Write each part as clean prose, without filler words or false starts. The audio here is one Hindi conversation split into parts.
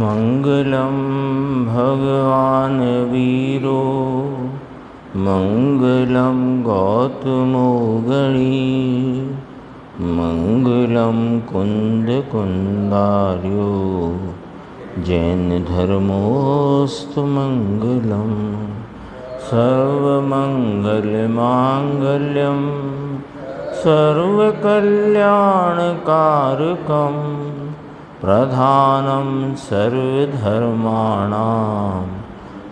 मंगलम भगवान वीरो मंगलम गौतमो गणी मंगलम कुंद कुंदार्यो जैन धर्मोस्तु मंगलम सर्वमंगल मांगल्यम सर्वकल्याणकारकम प्रधानं सर्वधर्माणां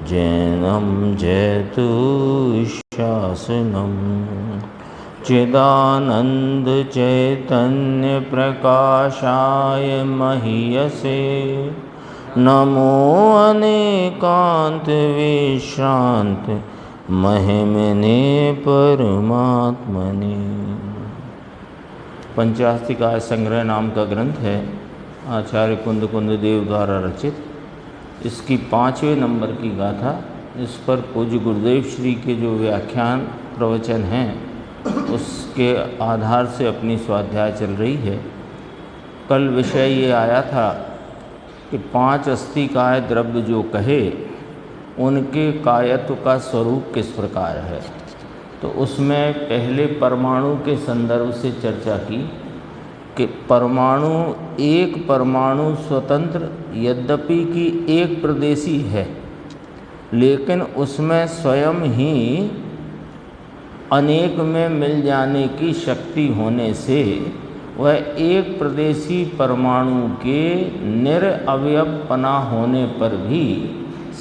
जैनं जयतु शासनं चिदानंद चैतन्य प्रकाशाय महीयसे नमो अनेकांत विश्रांत महिमने परमात्मने। पंचास्तिका संग्रह नाम का ग्रंथ है, आचार्य कुंद देव द्वारा रचित। इसकी 5वें नंबर की गाथा, इस पर पूज्य गुरुदेव श्री के जो व्याख्यान प्रवचन हैं उसके आधार से अपनी स्वाध्याय चल रही है। कल विषय ये आया था कि 5 अस्थिकाय द्रव्य जो कहे उनके कायत्व का स्वरूप किस प्रकार है। तो उसमें पहले परमाणु के संदर्भ से चर्चा की कि परमाणु एक परमाणु स्वतंत्र यद्यपि कि एक प्रदेशी है, लेकिन उसमें स्वयं ही अनेक में मिल जाने की शक्ति होने से वह एक प्रदेशी परमाणु के निरअवयवपना होने पर भी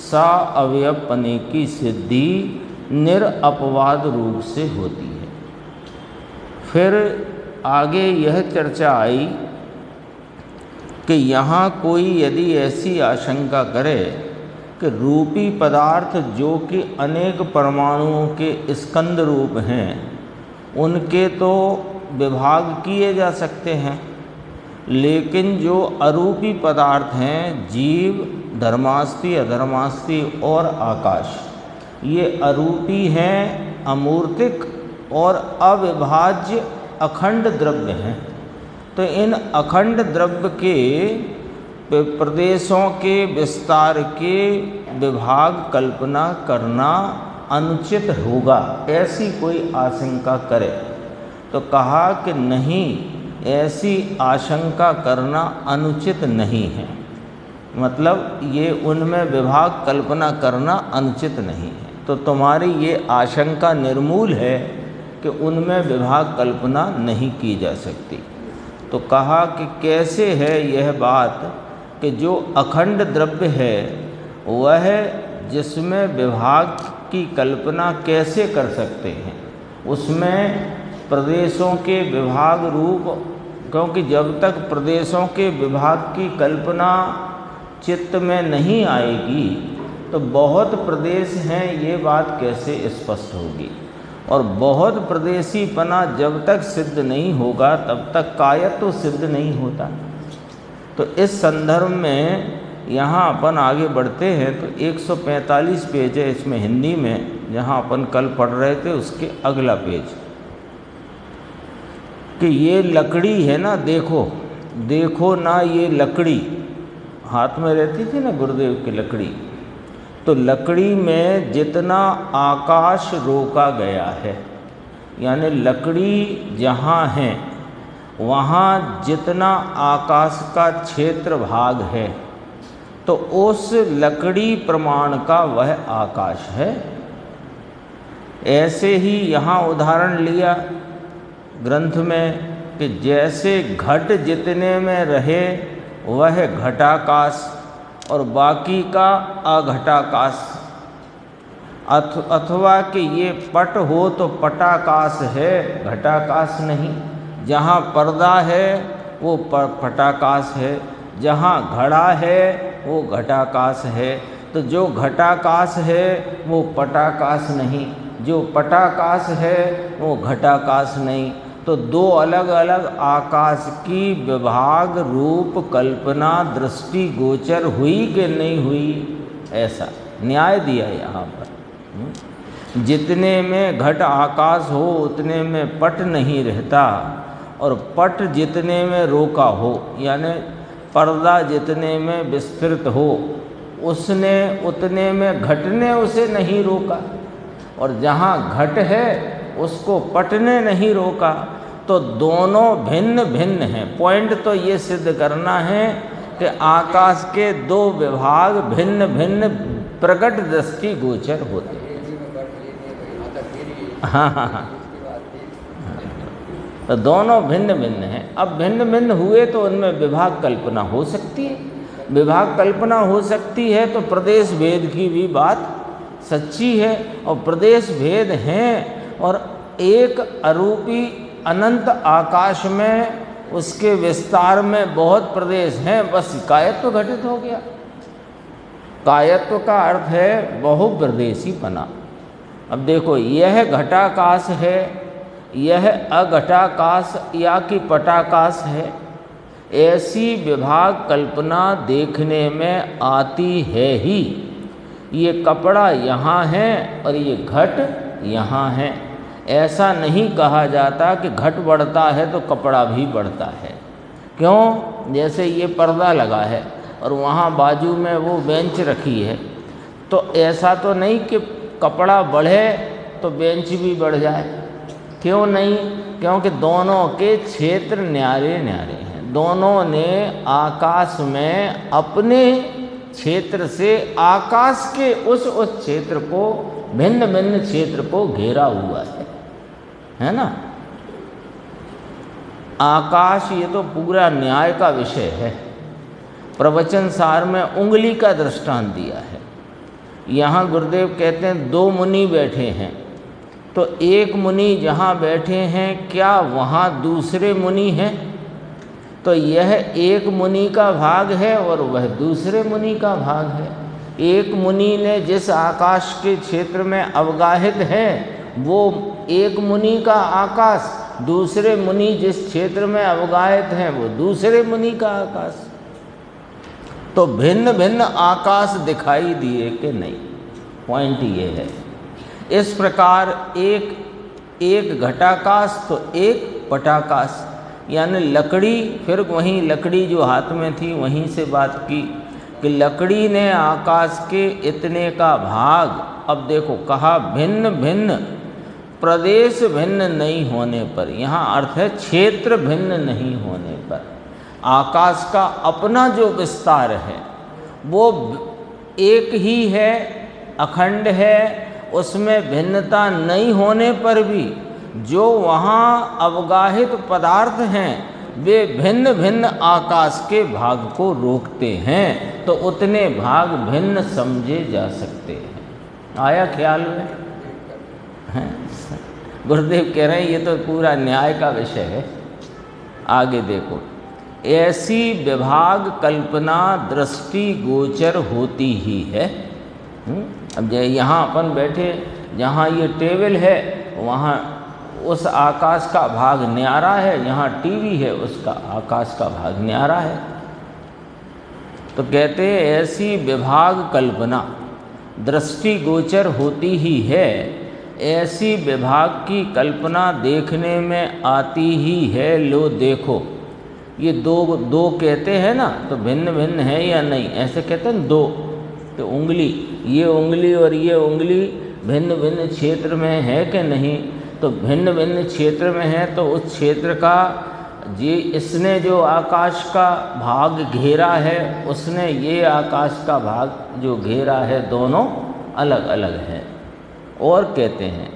साअवयवपने की सिद्धि निरअपवाद रूप से होती है। फिर आगे यह चर्चा आई कि यहाँ कोई यदि ऐसी आशंका करे कि रूपी पदार्थ जो कि अनेक परमाणुओं के स्कंद रूप हैं उनके तो विभाग किए जा सकते हैं, लेकिन जो अरूपी पदार्थ हैं जीव, धर्मास्ति, अधर्मास्ति और आकाश, ये अरूपी हैं, अमूर्तिक और अविभाज्य अखंड द्रव्य हैं। तो इन अखंड द्रव्य के प्रदेशों के विस्तार के विभाग कल्पना करना अनुचित होगा, ऐसी कोई आशंका करे तो कहा कि नहीं, ऐसी आशंका करना अनुचित नहीं है। मतलब ये उनमें विभाग कल्पना करना अनुचित नहीं है। तो तुम्हारी ये आशंका निर्मूल है कि उनमें विभाग कल्पना नहीं की जा सकती। तो कहा कि कैसे है यह बात कि जो अखंड द्रव्य है वह जिसमें विभाग की कल्पना कैसे कर सकते हैं, उसमें प्रदेशों के विभाग रूप, क्योंकि जब तक प्रदेशों के विभाग की कल्पना चित्त में नहीं आएगी तो बहुत प्रदेश हैं ये बात कैसे स्पष्ट होगी। और बहुत प्रदेशीपना जब तक सिद्ध नहीं होगा तब तक कायत्व सिद्ध नहीं होता। तो इस संदर्भ में यहाँ अपन आगे बढ़ते हैं। तो 145 पेज है इसमें हिंदी में, जहाँ अपन कल पढ़ रहे थे उसके अगला पेज, कि ये लकड़ी है ना, देखो ना, ये लकड़ी हाथ में रहती थी ना गुरुदेव की लकड़ी, तो लकड़ी में जितना आकाश रोका गया है, यानी लकड़ी जहाँ है वहाँ जितना आकाश का क्षेत्र भाग है, तो उस लकड़ी प्रमाण का वह आकाश है। ऐसे ही यहाँ उदाहरण लिया ग्रंथ में कि जैसे घट जितने में रहे वह घटाकाश और बाकी का अघटाकाश, अथवा कि ये पट हो तो पटाकाश है, घटाकाश नहीं। जहाँ पर्दा है वो पटाकाश है, जहाँ घड़ा है वो घटाकाश है। तो जो घटाकाश है वो पटाकाश नहीं, जो पटाकाश है वो घटाकाश नहीं। तो दो अलग अलग आकाश की विभाग रूप कल्पना दृष्टि गोचर हुई कि नहीं हुई, ऐसा न्याय दिया यहाँ पर। जितने में घट आकाश हो उतने में पट नहीं रहता, और पट जितने में रोका हो, यानी पर्दा जितने में विस्तृत हो उसने उतने में घट ने उसे नहीं रोका, और जहाँ घट है उसको पट ने नहीं रोका। तो दोनों भिन्न भिन्न हैं। पॉइंट तो ये सिद्ध करना है कि आकाश के दो विभाग भिन्न भिन्न प्रकट दृष्टि गोचर होते हैं। हाँ, तो दोनों भिन्न भिन्न हैं। अब भिन्न भिन्न हुए तो उनमें विभाग कल्पना हो सकती है। विभाग कल्पना हो सकती है तो प्रदेश भेद की भी बात सच्ची है, और प्रदेश भेद हैं, और एक अरूपी अनंत आकाश में उसके विस्तार में बहुत प्रदेश हैं, बस कायत्व घटित हो गया। कायत्व का अर्थ है बहुप्रदेशीपना। अब देखो, यह घटाकाश है, यह अघटाकाश या कि पटाकाश है, ऐसी विभाग कल्पना देखने में आती है ही। ये कपड़ा यहाँ है और ये घट यहाँ है। ऐसा नहीं कहा जाता कि घट बढ़ता है तो कपड़ा भी बढ़ता है। क्यों? जैसे ये पर्दा लगा है और वहाँ बाजू में वो बेंच रखी है, तो ऐसा तो नहीं कि कपड़ा बढ़े तो बेंच भी बढ़ जाए। क्यों नहीं? क्योंकि दोनों के क्षेत्र न्यारे न्यारे हैं। दोनों ने आकाश में अपने क्षेत्र से आकाश के उस क्षेत्र को, भिन्न भिन्न क्षेत्र को घेरा हुआ है ना। आकाश ये तो पूरा न्याय का विषय है। प्रवचन सार में उंगली का दृष्टांत दिया है। यहाँ गुरुदेव कहते हैं दो मुनि बैठे हैं, तो एक मुनि जहाँ बैठे हैं क्या वहाँ दूसरे मुनि हैं? तो यह एक मुनि का भाग है और वह दूसरे मुनि का भाग है। एक मुनि ने जिस आकाश के क्षेत्र में अवगाहित है वो एक मुनि का आकाश, दूसरे मुनि जिस क्षेत्र में अवगाहित हैं वो दूसरे मुनि का आकाश। तो भिन्न भिन्न आकाश दिखाई दिए कि नहीं? पॉइंट ये है। इस प्रकार एक घटाकाश तो एक पटाकाश, यानी लकड़ी, फिर वहीं लकड़ी जो हाथ में थी वहीं से बात की कि लकड़ी ने आकाश के इतने का भाग, अब देखो कहा भिन्न भिन्न, प्रदेश भिन्न नहीं होने पर, यहाँ अर्थ है क्षेत्र भिन्न नहीं होने पर, आकाश का अपना जो विस्तार है वो एक ही है, अखंड है, उसमें भिन्नता नहीं होने पर भी जो वहाँ अवगाहित पदार्थ हैं वे भिन्न भिन्न आकाश के भाग को रोकते हैं, तो उतने भाग भिन्न समझे जा सकते हैं। आया ख्याल में? गुरुदेव कह रहे हैं ये तो पूरा न्याय का विषय है। आगे देखो, ऐसी विभाग कल्पना दृष्टि गोचर होती ही है। अब यहाँ अपन बैठे, जहाँ ये टेबल है वहाँ उस आकाश का भाग न्यारा है, यहाँ टीवी है उसका आकाश का भाग न्यारा है। तो कहते हैं ऐसी विभाग कल्पना दृष्टि गोचर होती ही है, ऐसी विभाग की कल्पना देखने में आती ही है। लो देखो, ये दो कहते हैं ना, तो भिन्न भिन्न है या नहीं, ऐसे कहते हैं दो। तो उंगली, ये उंगली और ये उंगली भिन्न भिन्न क्षेत्र में है कि नहीं? तो भिन्न भिन्न क्षेत्र में है, तो उस क्षेत्र का इसने जो आकाश का भाग घेरा है उसने ये आकाश का भाग जो घेरा है, दोनों अलग अलग हैं। और कहते हैं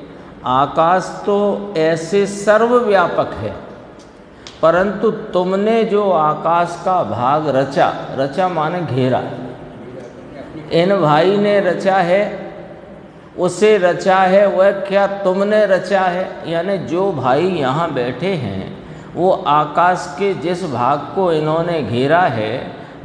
आकाश तो ऐसे सर्वव्यापक है, परंतु तुमने जो आकाश का भाग रचा, रचा माने घेरा, इन भाई ने रचा है, उसे रचा है, वह क्या तुमने रचा है? यानी जो भाई यहाँ बैठे हैं वो आकाश के जिस भाग को इन्होंने घेरा है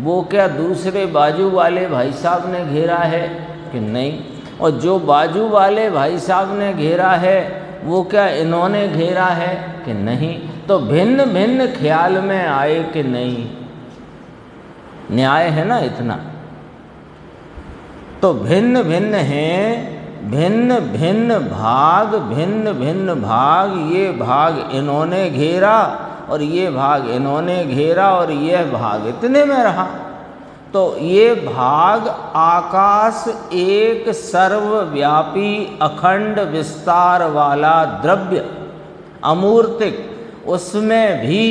वो क्या दूसरे बाजू वाले भाई साहब ने घेरा है कि नहीं? और जो बाजू वाले भाई साहब ने घेरा है वो क्या इन्होंने घेरा है कि नहीं? तो भिन्न भिन्न ख्याल में आए कि नहीं? न्याय है ना इतना। तो भिन्न भिन्न हैं, भिन्न भिन्न भाग, भिन्न भिन्न भाग, ये भाग इन्होंने घेरा और ये भाग इन्होंने घेरा और यह भाग इतने में रहा। तो ये भाग आकाश एक सर्वव्यापी अखंड विस्तार वाला द्रव्य अमूर्तिक, उसमें भी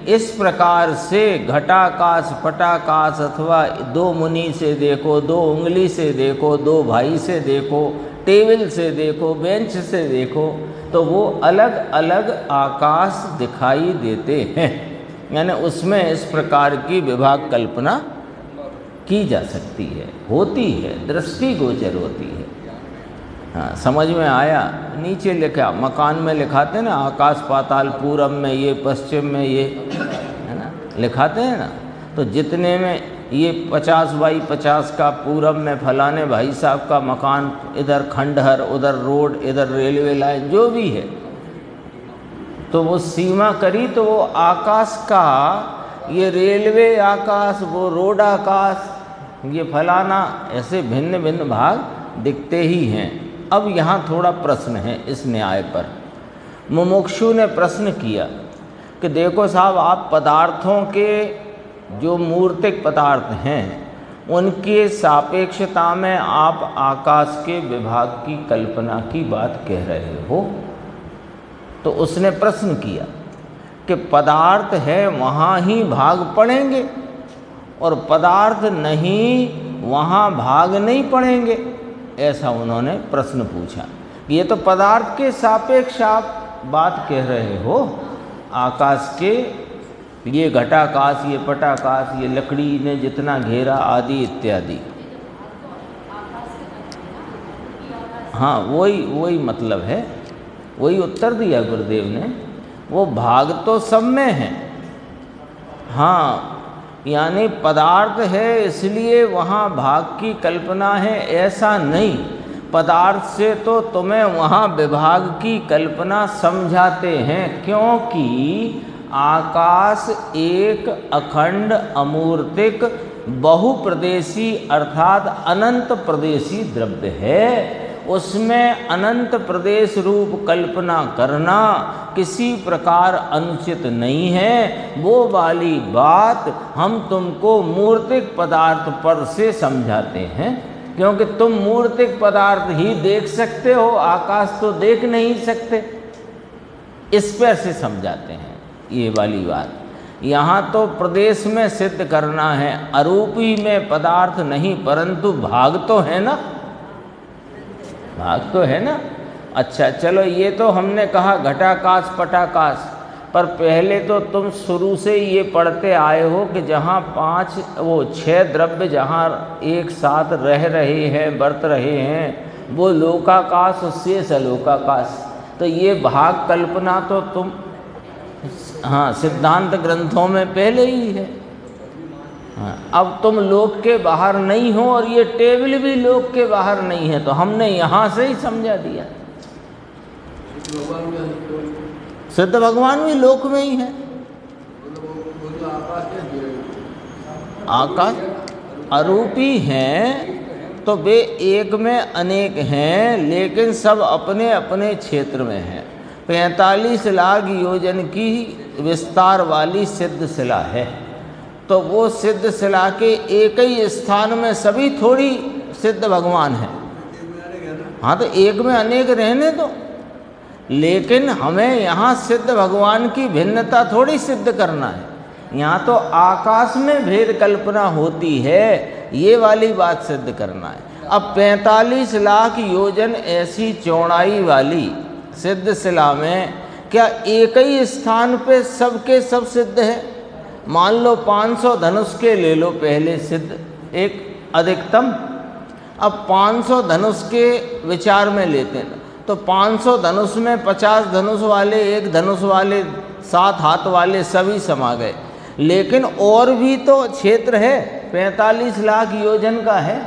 इस प्रकार से घटाकाश पटाकाश अथवा दो मुनि से देखो, दो उंगली से देखो, दो भाई से देखो, टेबल से देखो, बेंच से देखो, तो वो अलग अलग आकाश दिखाई देते हैं। यानी उसमें इस प्रकार की विभाग कल्पना की जा सकती है, होती है, दृष्टिगोचर होती है। हाँ, समझ में आया? नीचे लिखा, मकान में लिखाते ना, आकाश पाताल, पूरब में ये, पश्चिम में ये, है ना, लिखाते हैं ना। तो जितने में ये 50 बाई 50 का पूरब में फलाने भाई साहब का मकान, इधर खंडहर, उधर रोड, इधर रेलवे लाइन, जो भी है, तो वो सीमा करी तो वो आकाश का, ये रेलवे आकाश, वो रोड आकाश, ये फलाना, ऐसे भिन्न भिन्न भाग दिखते ही हैं। अब यहाँ थोड़ा प्रश्न है इस न्याय पर। मुमुक्षु ने प्रश्न किया कि देखो साहब, आप पदार्थों के जो मूर्तिक पदार्थ हैं उनके सापेक्षता में आप आकाश के विभाग की कल्पना की बात कह रहे हो। तो उसने प्रश्न किया कि पदार्थ है वहाँ ही भाग पड़ेंगे और पदार्थ नहीं वहाँ भाग नहीं पड़ेंगे, ऐसा उन्होंने प्रश्न पूछा। ये तो पदार्थ के सापेक्ष आप बात कह रहे हो, आकाश के, ये घटाकाश, ये पटाकाश, ये लकड़ी ने जितना घेरा आदि इत्यादि। हाँ, वही मतलब है, वही उत्तर दिया गुरुदेव ने। वो भाग तो सब में है। हाँ, यानी पदार्थ है इसलिए वहाँ भाग की कल्पना है, ऐसा नहीं। पदार्थ से तो तुम्हें वहाँ विभाग की कल्पना समझाते हैं, क्योंकि आकाश एक अखंड अमूर्तिक बहुप्रदेशी अर्थात अनंत प्रदेशी द्रव्य है। उसमें अनंत प्रदेश रूप कल्पना करना किसी प्रकार अनुचित नहीं है। वो वाली बात हम तुमको मूर्तिक पदार्थ पर से समझाते हैं, क्योंकि तुम मूर्तिक पदार्थ ही देख सकते हो, आकाश तो देख नहीं सकते। इस पर से समझाते हैं ये वाली बात। यहाँ तो प्रदेश में सिद्ध करना है, अरूपी में पदार्थ नहीं, परंतु भाग तो है ना, भाग तो है ना। अच्छा चलो, ये तो हमने कहा घटाकाश पटाकाश, पर पहले तो तुम शुरू से ये पढ़ते आए हो कि जहाँ 6 द्रव्य जहाँ एक साथ रह रहे हैं, बरत रहे हैं, वो लोकाकाश और शेष अलोकाकाश। तो ये भाग कल्पना तो तुम, हाँ, सिद्धांत ग्रंथों में पहले ही है। हाँ, अब तुम लोक के बाहर नहीं हो और ये टेबल भी लोक के बाहर नहीं है, तो हमने यहाँ से ही समझा दिया। सिद्ध भगवान भी लोक में ही है। आकाश अरूपी हैं तो वे एक में अनेक हैं, लेकिन सब अपने अपने क्षेत्र में हैं। 45 लाख योजन की विस्तार वाली सिद्ध शिला है, तो वो सिद्ध शिला के एक ही स्थान में सभी थोड़ी सिद्ध भगवान हैं। हाँ, तो एक में अनेक रहने दो, लेकिन हमें यहाँ सिद्ध भगवान की भिन्नता थोड़ी सिद्ध करना है। यहाँ तो आकाश में भेद कल्पना होती है, ये वाली बात सिद्ध करना है। अब 45 लाख योजन ऐसी चौड़ाई वाली सिद्ध शिला में क्या एक ही स्थान पे सबके सब सिद्ध है? मान लो 500 धनुष के ले लो, पहले सिद्ध एक अधिकतम। अब 500 धनुष के विचार में लेते हैं तो 500 धनुष में 50 धनुष वाले, 1 धनुष वाले, 7 हाथ वाले सभी समा गए। लेकिन और भी तो क्षेत्र है, 45 लाख योजन का है,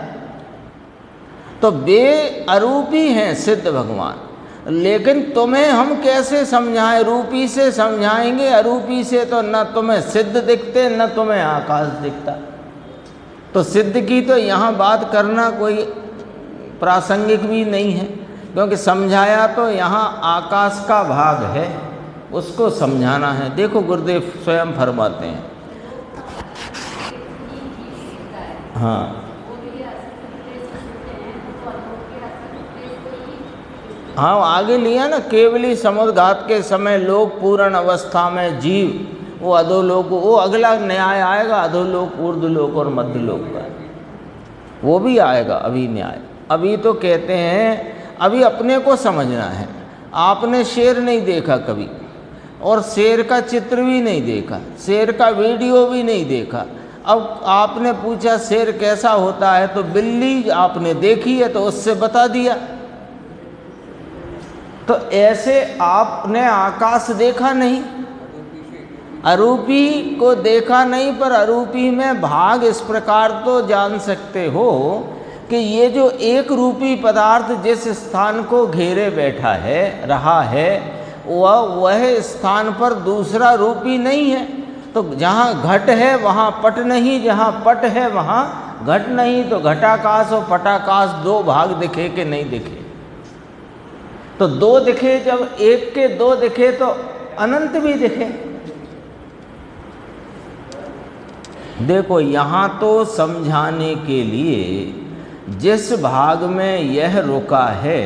तो वे अरूपी हैं सिद्ध भगवान। लेकिन तुम्हें हम कैसे समझाएं? रूपी से समझाएंगे, अरूपी से तो न तुम्हें सिद्ध दिखते न तुम्हें आकाश दिखता। तो सिद्ध की तो यहाँ बात करना कोई प्रासंगिक भी नहीं है, क्योंकि समझाया तो यहाँ आकाश का भाग है, उसको समझाना है। देखो गुरुदेव स्वयं फरमाते हैं। हाँ हाँ, आगे लिया ना, केवली समुद्रघात के समय लोग पूर्ण अवस्था में जीव वो अधोलोक, वो अगला न्याय आएगा अधोलोक, ऊर्ध्वलोक और मध्यलोक का, वो भी आएगा अभी न्याय। अभी तो कहते हैं अभी अपने को समझना है। आपने शेर नहीं देखा कभी, और शेर का चित्र भी नहीं देखा, शेर का वीडियो भी नहीं देखा। अब आपने पूछा शेर कैसा होता है, तो बिल्ली आपने देखी है तो उससे बता दिया। तो ऐसे आपने आकाश देखा नहीं, अरूपी को देखा नहीं, पर अरूपी में भाग इस प्रकार तो जान सकते हो कि ये जो एक रूपी पदार्थ जिस स्थान को घेरे बैठा है रहा है, वह स्थान पर दूसरा रूपी नहीं है। तो जहाँ घट है वहाँ पट नहीं, जहाँ पट है वहाँ घट नहीं। तो घटाकाश और पटाकाश दो भाग दिखे कि नहीं दिखे? तो दो दिखे, जब एक के दो दिखे तो अनंत भी दिखे। देखो यहाँ तो समझाने के लिए जिस भाग में यह रुका है,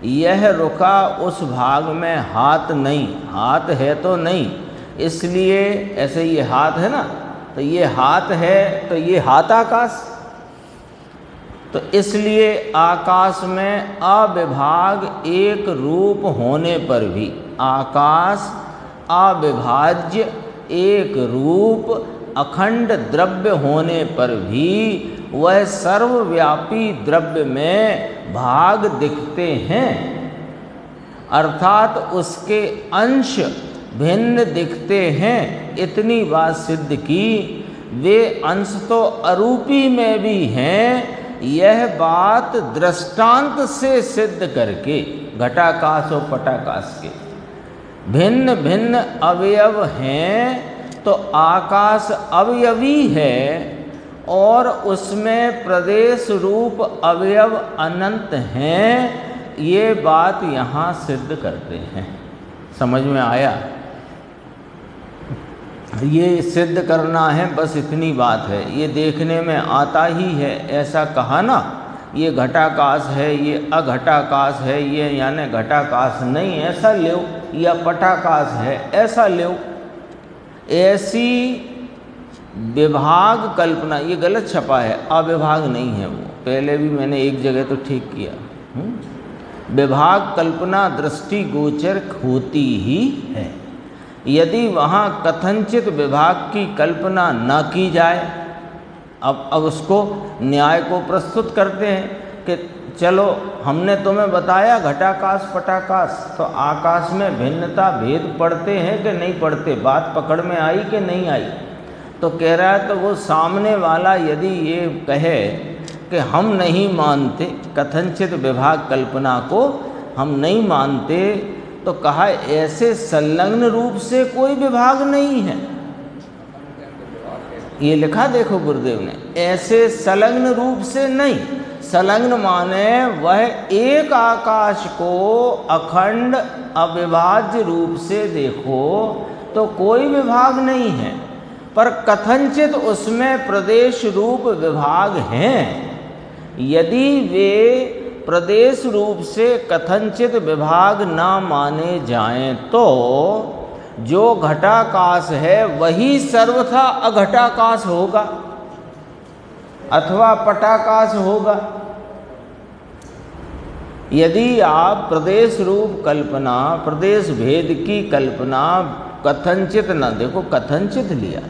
यह रुका उस भाग में हाथ नहीं, हाथ है तो नहीं, इसलिए ऐसे ये हाथ है ना, तो ये हाथ है तो ये हाथ आकाश, तो इसलिए आकाश में अविभाग एक रूप होने पर भी, आकाश अविभाज्य एक रूप अखंड द्रव्य होने पर भी वह सर्वव्यापी द्रव्य में भाग दिखते हैं, अर्थात उसके अंश भिन्न दिखते हैं। इतनी बात सिद्ध की, वे अंश तो अरूपी में भी हैं, यह बात दृष्टांत से सिद्ध करके घटाकाश और पटाकाश के भिन्न भिन्न अवयव हैं। तो आकाश अवयवी है और उसमें प्रदेश रूप अवयव अनंत हैं, ये बात यहाँ सिद्ध करते हैं। समझ में आया? ये सिद्ध करना है, बस इतनी बात है। ये देखने में आता ही है, ऐसा कहा ना, ये घटाकाश है, ये अघटाकाश है, ये यानी घटाकाश नहीं ऐसा लो, या पटाकाश है ऐसा लो। ऐसी विभाग कल्पना, ये गलत छपा है, अविभाग नहीं है वो, पहले भी मैंने एक जगह तो ठीक किया। विभाग कल्पना दृष्टि गोचर होती ही है। यदि वहाँ कथनचित विभाग की कल्पना न की जाए, अब उसको न्याय को प्रस्तुत करते हैं कि चलो हमने तुम्हें बताया घटाकाश पटाकाश, तो आकाश में भिन्नता भेद पड़ते हैं कि नहीं पड़ते, बात पकड़ में आई कि नहीं आई? तो कह रहा है, तो वो सामने वाला यदि ये कहे कि हम नहीं मानते कथनचित विभाग कल्पना को, हम नहीं मानते, तो कहा ऐसे संलग्न रूप से कोई विभाग नहीं है। ये लिखा देखो गुरुदेव ने, ऐसे संलग्न रूप से नहीं। संलग्न माने वह एक आकाश को अखंड अविभाज्य रूप से देखो तो कोई विभाग नहीं है, पर कथनचित उसमें प्रदेश रूप विभाग हैं। यदि वे प्रदेश रूप से कथनचित विभाग ना माने जाएं तो जो घटाकाश है वही सर्वथा अघटाकाश होगा अथवा पटाकाश होगा। यदि आप प्रदेश रूप कल्पना, प्रदेश भेद की कल्पना कथनचित न देखो, कथनचित लिया,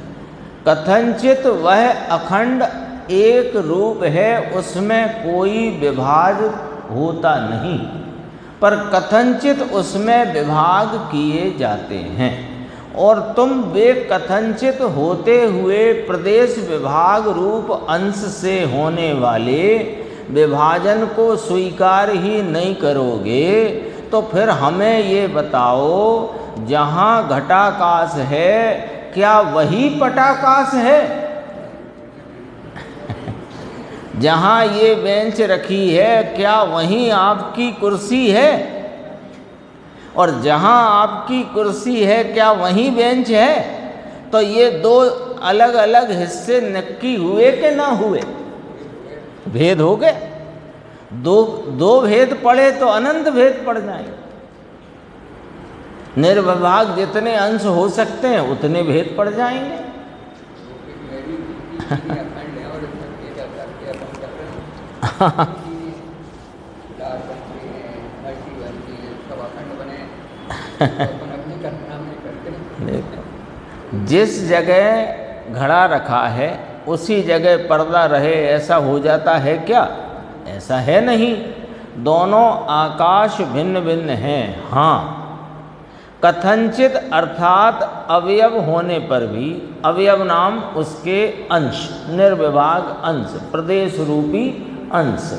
कथनचित वह अखंड एक रूप है, उसमें कोई विभाग होता नहीं, पर कथनचित उसमें विभाग किए जाते हैं। और तुम वे कथनचित होते हुए प्रदेश विभाग रूप अंश से होने वाले विभाजन को स्वीकार ही नहीं करोगे, तो फिर हमें ये बताओ, जहाँ घटाकाश है क्या वही पटाकाश है? जहाँ ये बेंच रखी है क्या वहीं आपकी कुर्सी है? और जहाँ आपकी कुर्सी है क्या वहीं बेंच है? तो ये दो अलग अलग हिस्से नक्की हुए कि ना हुए? भेद हो गए। दो भेद पड़े तो अनंत भेद पड़ जाएंगे। निर्विभाग जितने अंश हो सकते हैं उतने भेद पड़ जाएंगे। जिस जगह घड़ा रखा है उसी जगह पर्दा रहे ऐसा हो जाता है क्या? ऐसा है नहीं। दोनों आकाश भिन्न भिन्न हैं। हाँ, कथनचित अर्थात अवयव होने पर भी, अवयव नाम उसके अंश, निर्विभाग अंश, प्रदेश रूपी अंश,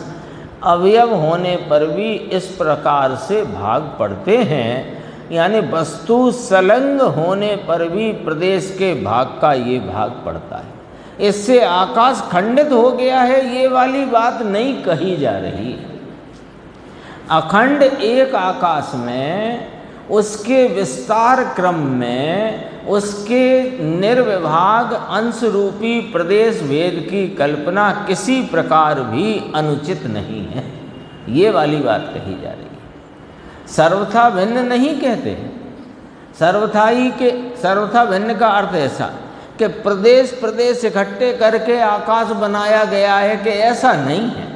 अवयव होने पर भी इस प्रकार से भाग पड़ते हैं। यानी वस्तु संलग्न होने पर भी प्रदेश के भाग का ये भाग पड़ता है। इससे आकाश खंडित हो गया है ये वाली बात नहीं कही जा रही। अखंड एक आकाश में उसके विस्तार क्रम में उसके निर्विभाग अंश रूपी प्रदेश भेद की कल्पना किसी प्रकार भी अनुचित नहीं है, ये वाली बात कही जा रही है। सर्वथा भिन्न नहीं कहते। सर्वथा भिन्न का अर्थ ऐसा कि प्रदेश प्रदेश इकट्ठे करके आकाश बनाया गया है कि ऐसा नहीं है।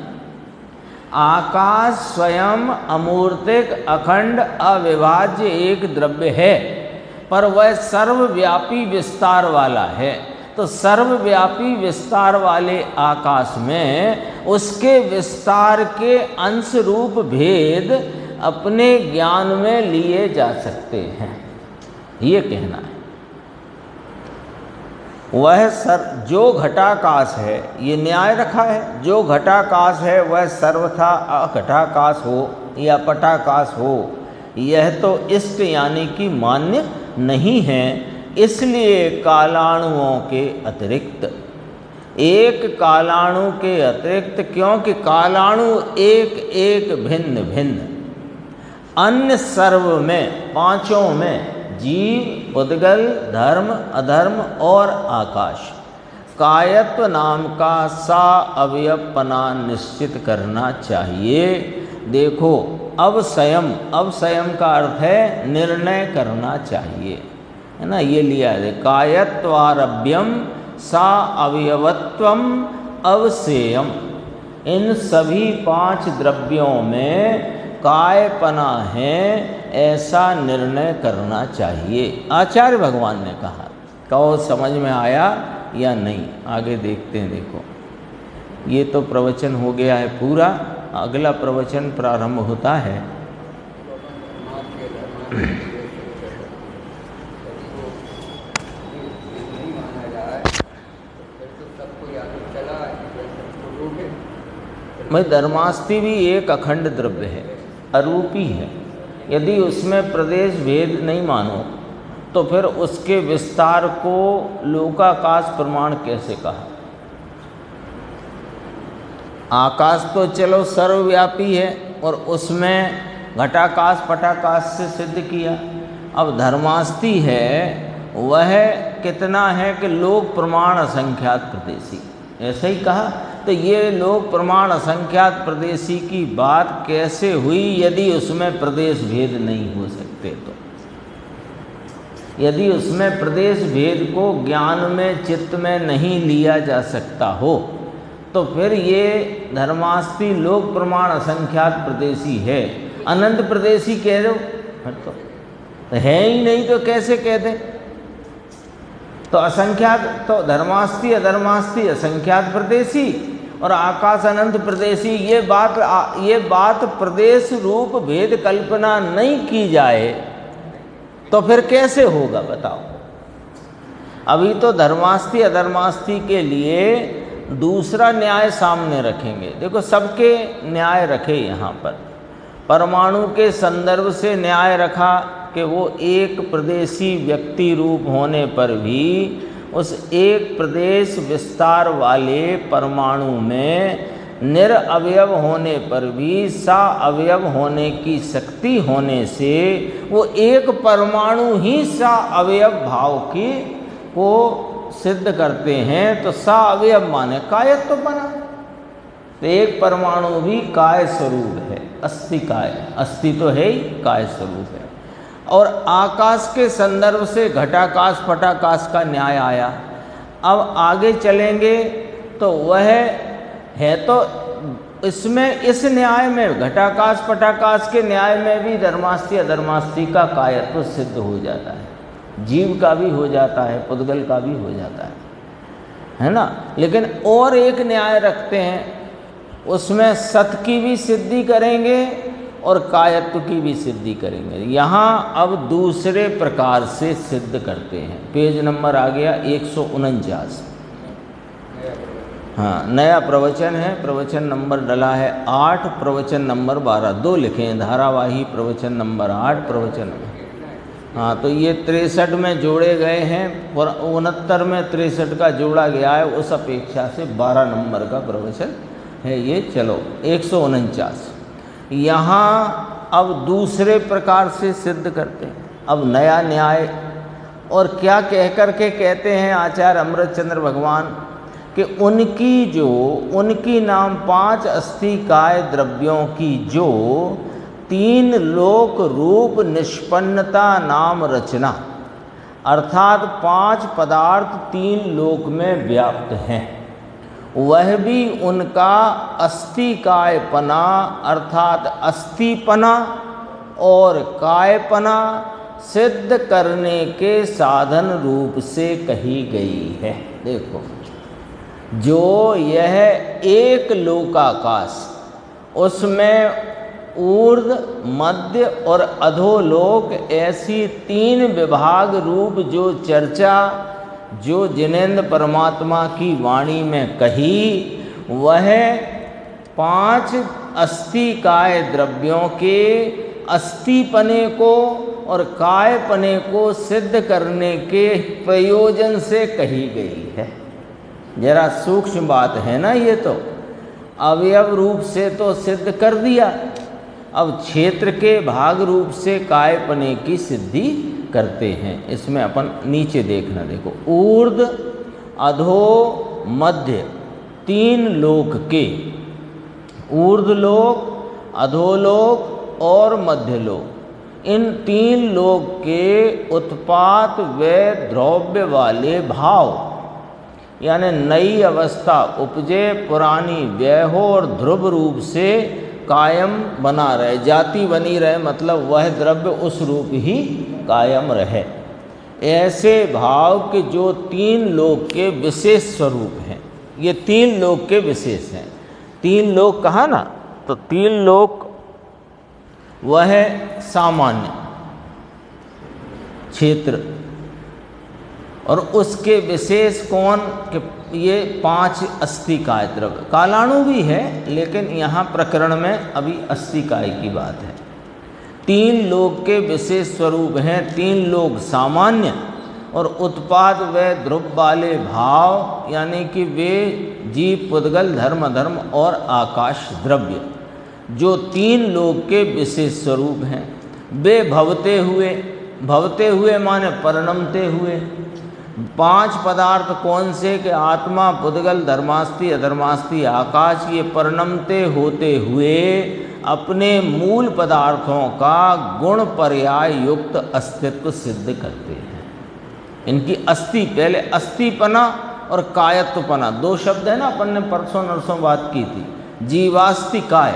आकाश स्वयं अमूर्तिक अखंड अविभाज्य एक द्रव्य है, पर वह सर्वव्यापी विस्तार वाला है। तो सर्वव्यापी विस्तार वाले आकाश में उसके विस्तार के अंश रूप भेद अपने ज्ञान में लिए जा सकते हैं, ये कहना है। वह जो घटाकाश है, ये न्याय रखा है, जो घटाकाश है वह सर्वथा अघटाकाश हो या पटाकाश हो, यह तो इष्ट यानी कि मान्य नहीं है। इसलिए कालाणुओं के अतिरिक्त, एक कालाणु के अतिरिक्त, क्योंकि कालाणु एक एक भिन्न भिन्न, अन्य सर्व में, पांचों में, जीव, उद्गल, धर्म, अधर्म और आकाश, कायत्व नाम का सा अवयवपना निश्चित करना चाहिए। देखो, अवसयम का अर्थ है निर्णय करना चाहिए, है ना, ये लिया है। कायत्वारभ्यम सा अवयवत्वम अवसेयम, इन सभी पांच द्रव्यों में कायपना है ऐसा निर्णय करना चाहिए, आचार्य भगवान ने कहा। कहो समझ में आया या नहीं? आगे देखते हैं। देखो, ये तो प्रवचन हो गया है पूरा, अगला प्रवचन प्रारंभ होता है। भाई, धर्मास्ति भी एक अखंड द्रव्य है, अरूपी है। यदि उसमें प्रदेश भेद नहीं मानो तो फिर उसके विस्तार को लोकाकाश प्रमाण कैसे कहा? आकाश तो चलो सर्वव्यापी है और उसमें घटाकाश पटाकाश से सिद्ध किया। अब धर्मास्ति है, वह कितना है कि लोक प्रमाण असंख्यात प्रदेशी, ऐसे ही कहा। तो ये लोक प्रमाण असंख्यात प्रदेशी की बात कैसे हुई यदि उसमें प्रदेश भेद नहीं हो सकते? तो यदि उसमें प्रदेश भेद को ज्ञान में, चित्त में नहीं लिया जा सकता हो, तो फिर ये धर्मास्ति लोक प्रमाण असंख्यात प्रदेशी है। अनंत प्रदेशी कह रहे हो तो है ही नहीं, तो कैसे कह दें? तो असंख्यात, तो धर्मास्ति अधर्मास्ति असंख्यात प्रदेशी और आकाश अनंत प्रदेशी, ये बात प्रदेश रूप भेद कल्पना नहीं की जाए तो फिर कैसे होगा बताओ? अभी तो धर्मास्ति अधर्मास्ति के लिए दूसरा न्याय सामने रखेंगे। देखो, सबके न्याय रखे यहाँ पर। परमाणु के संदर्भ से न्याय रखा कि वो एक प्रदेशी व्यक्ति रूप होने पर भी उस एक प्रदेश विस्तार वाले परमाणु में निरअवयव होने पर भी सा अवयव होने की शक्ति होने से वो एक परमाणु ही सा अवयव भाव की को सिद्ध करते हैं। तो सा अवयव माने कायत्व बना, तो एक परमाणु भी काय स्वरूप है, अस्थि काय, अस्थि तो है ही, काय स्वरूप है। और आकाश के संदर्भ से घटाकाश पटाकाश का न्याय आया। अब आगे चलेंगे तो वह है, तो इसमें इस न्याय में घटाकाश पटाकाश के न्याय में भी धर्मास्थि अधर्मास्थि का कायत्व सिद्ध हो जाता है, जीव का भी हो जाता है, पुद्गल का भी हो जाता है ना। लेकिन और एक न्याय रखते हैं, उसमें सत की भी सिद्धि करेंगे और कायत्व की भी सिद्धि करेंगे। यहाँ अब दूसरे प्रकार से सिद्ध करते हैं। पेज नंबर आ गया 149। हाँ, नया प्रवचन है, प्रवचन नंबर डला है 8, प्रवचन नंबर 12, 2 लिखे हैं, धारावाही प्रवचन नंबर 8, प्रवचन। हाँ, तो ये 63 में जोड़े गए हैं और 69 में 63 का जोड़ा गया है, उस अपेक्षा से 12 नंबर का प्रवचन है ये। चलो 149। यहाँ अब दूसरे प्रकार से सिद्ध करते हैं, अब नया न्याय। और क्या कह कर के कहते हैं आचार्य अमृतचंद्र भगवान कि उनकी नाम 5 अस्थि काय द्रव्यों की जो 3 लोक रूप निष्पन्नता नाम रचना, अर्थात 5 पदार्थ 3 लोक में व्याप्त हैं, वह भी उनका अस्थि कायपना अर्थात अस्थिपना और कायपना सिद्ध करने के साधन रूप से कही गई है। देखो, जो यह एक लोकाकाश, उसमें ऊर्ध मध्य और अधोलोक ऐसी 3 विभाग रूप जो चर्चा जो जिनेंद्र परमात्मा की वाणी में कही, वह 5 अस्थि काय द्रव्यों के अस्थिपने को और कायपने को सिद्ध करने के प्रयोजन से कही गई है। जरा सूक्ष्म बात है ना ये, तो अवयव रूप से तो सिद्ध कर दिया, अब क्षेत्र के भाग रूप से कायपने की सिद्धि करते हैं। इसमें अपन नीचे देखना, देखो, ऊर्ध अधो मध्य 3 लोक के, ऊर्ध लोक, अधोलोक और मध्यलोक, इन 3 लोक के उत्पात व द्रव्य वाले भाव, यानी नई अवस्था उपजे, पुरानी व्यय हो और ध्रुव रूप से कायम बना रहे, जाति बनी रहे, मतलब वह द्रव्य उस रूप ही कायम रहे। ऐसे भाव के जो 3 लोक के विशेष स्वरूप हैं, ये 3 लोक के विशेष हैं। 3 लोक कहा ना, तो 3 लोक वह सामान्य क्षेत्र, और उसके विशेष कौन कि ये 5 अस्थि काय द्रव्य, कालाणु भी है लेकिन यहाँ प्रकरण में अभी अस्थि काय की बात है। 3 लोक के विशेष स्वरूप हैं, 3 लोक सामान्य और उत्पाद व ध्रुव वाले भाव, यानी कि वे जीव पुद्गल धर्म धर्म और आकाश द्रव्य जो 3 लोक के विशेष स्वरूप हैं, वे भवते हुए माने परिणमते हुए 5 पदार्थ कौन से कि आत्मा पुद्गल धर्मास्थि अधर्मास्थि आकाश, ये परिणमते होते हुए अपने मूल पदार्थों का गुण पर्याय युक्त अस्तित्व सिद्ध करते हैं। इनकी अस्थि, पहले अस्थिपना और कायत्वपना 2 शब्द है ना, अपन ने परसों नरसों बात की थी, जीवास्थि काय,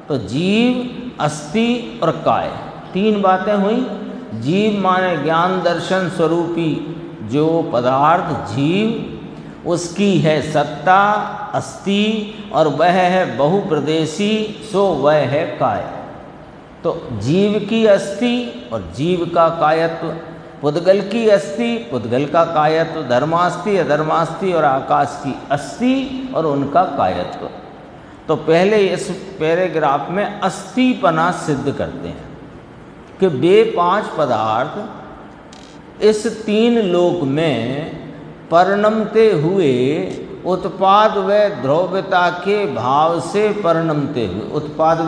तो जीव अस्थि और काय 3 बातें हुई। जीव माने ज्ञान दर्शन स्वरूपी जो पदार्थ जीव, उसकी है सत्ता अस्थि और वह है बहुप्रदेशी, सो वह है काय। तो जीव की अस्थि और जीव का कायत्व, पुद्गल की अस्थि पुद्गल का कायत्व, धर्मास्थि अधर्मास्थि और आकाश की अस्थि और उनका कायत्व। तो पहले इस पैराग्राफ में अस्थिपना सिद्ध करते हैं कि वे 5 पदार्थ इस 3 लोक में परिणमते हुए उत्पाद व द्रव्यता के भाव से परिणमते हुए, उत्पाद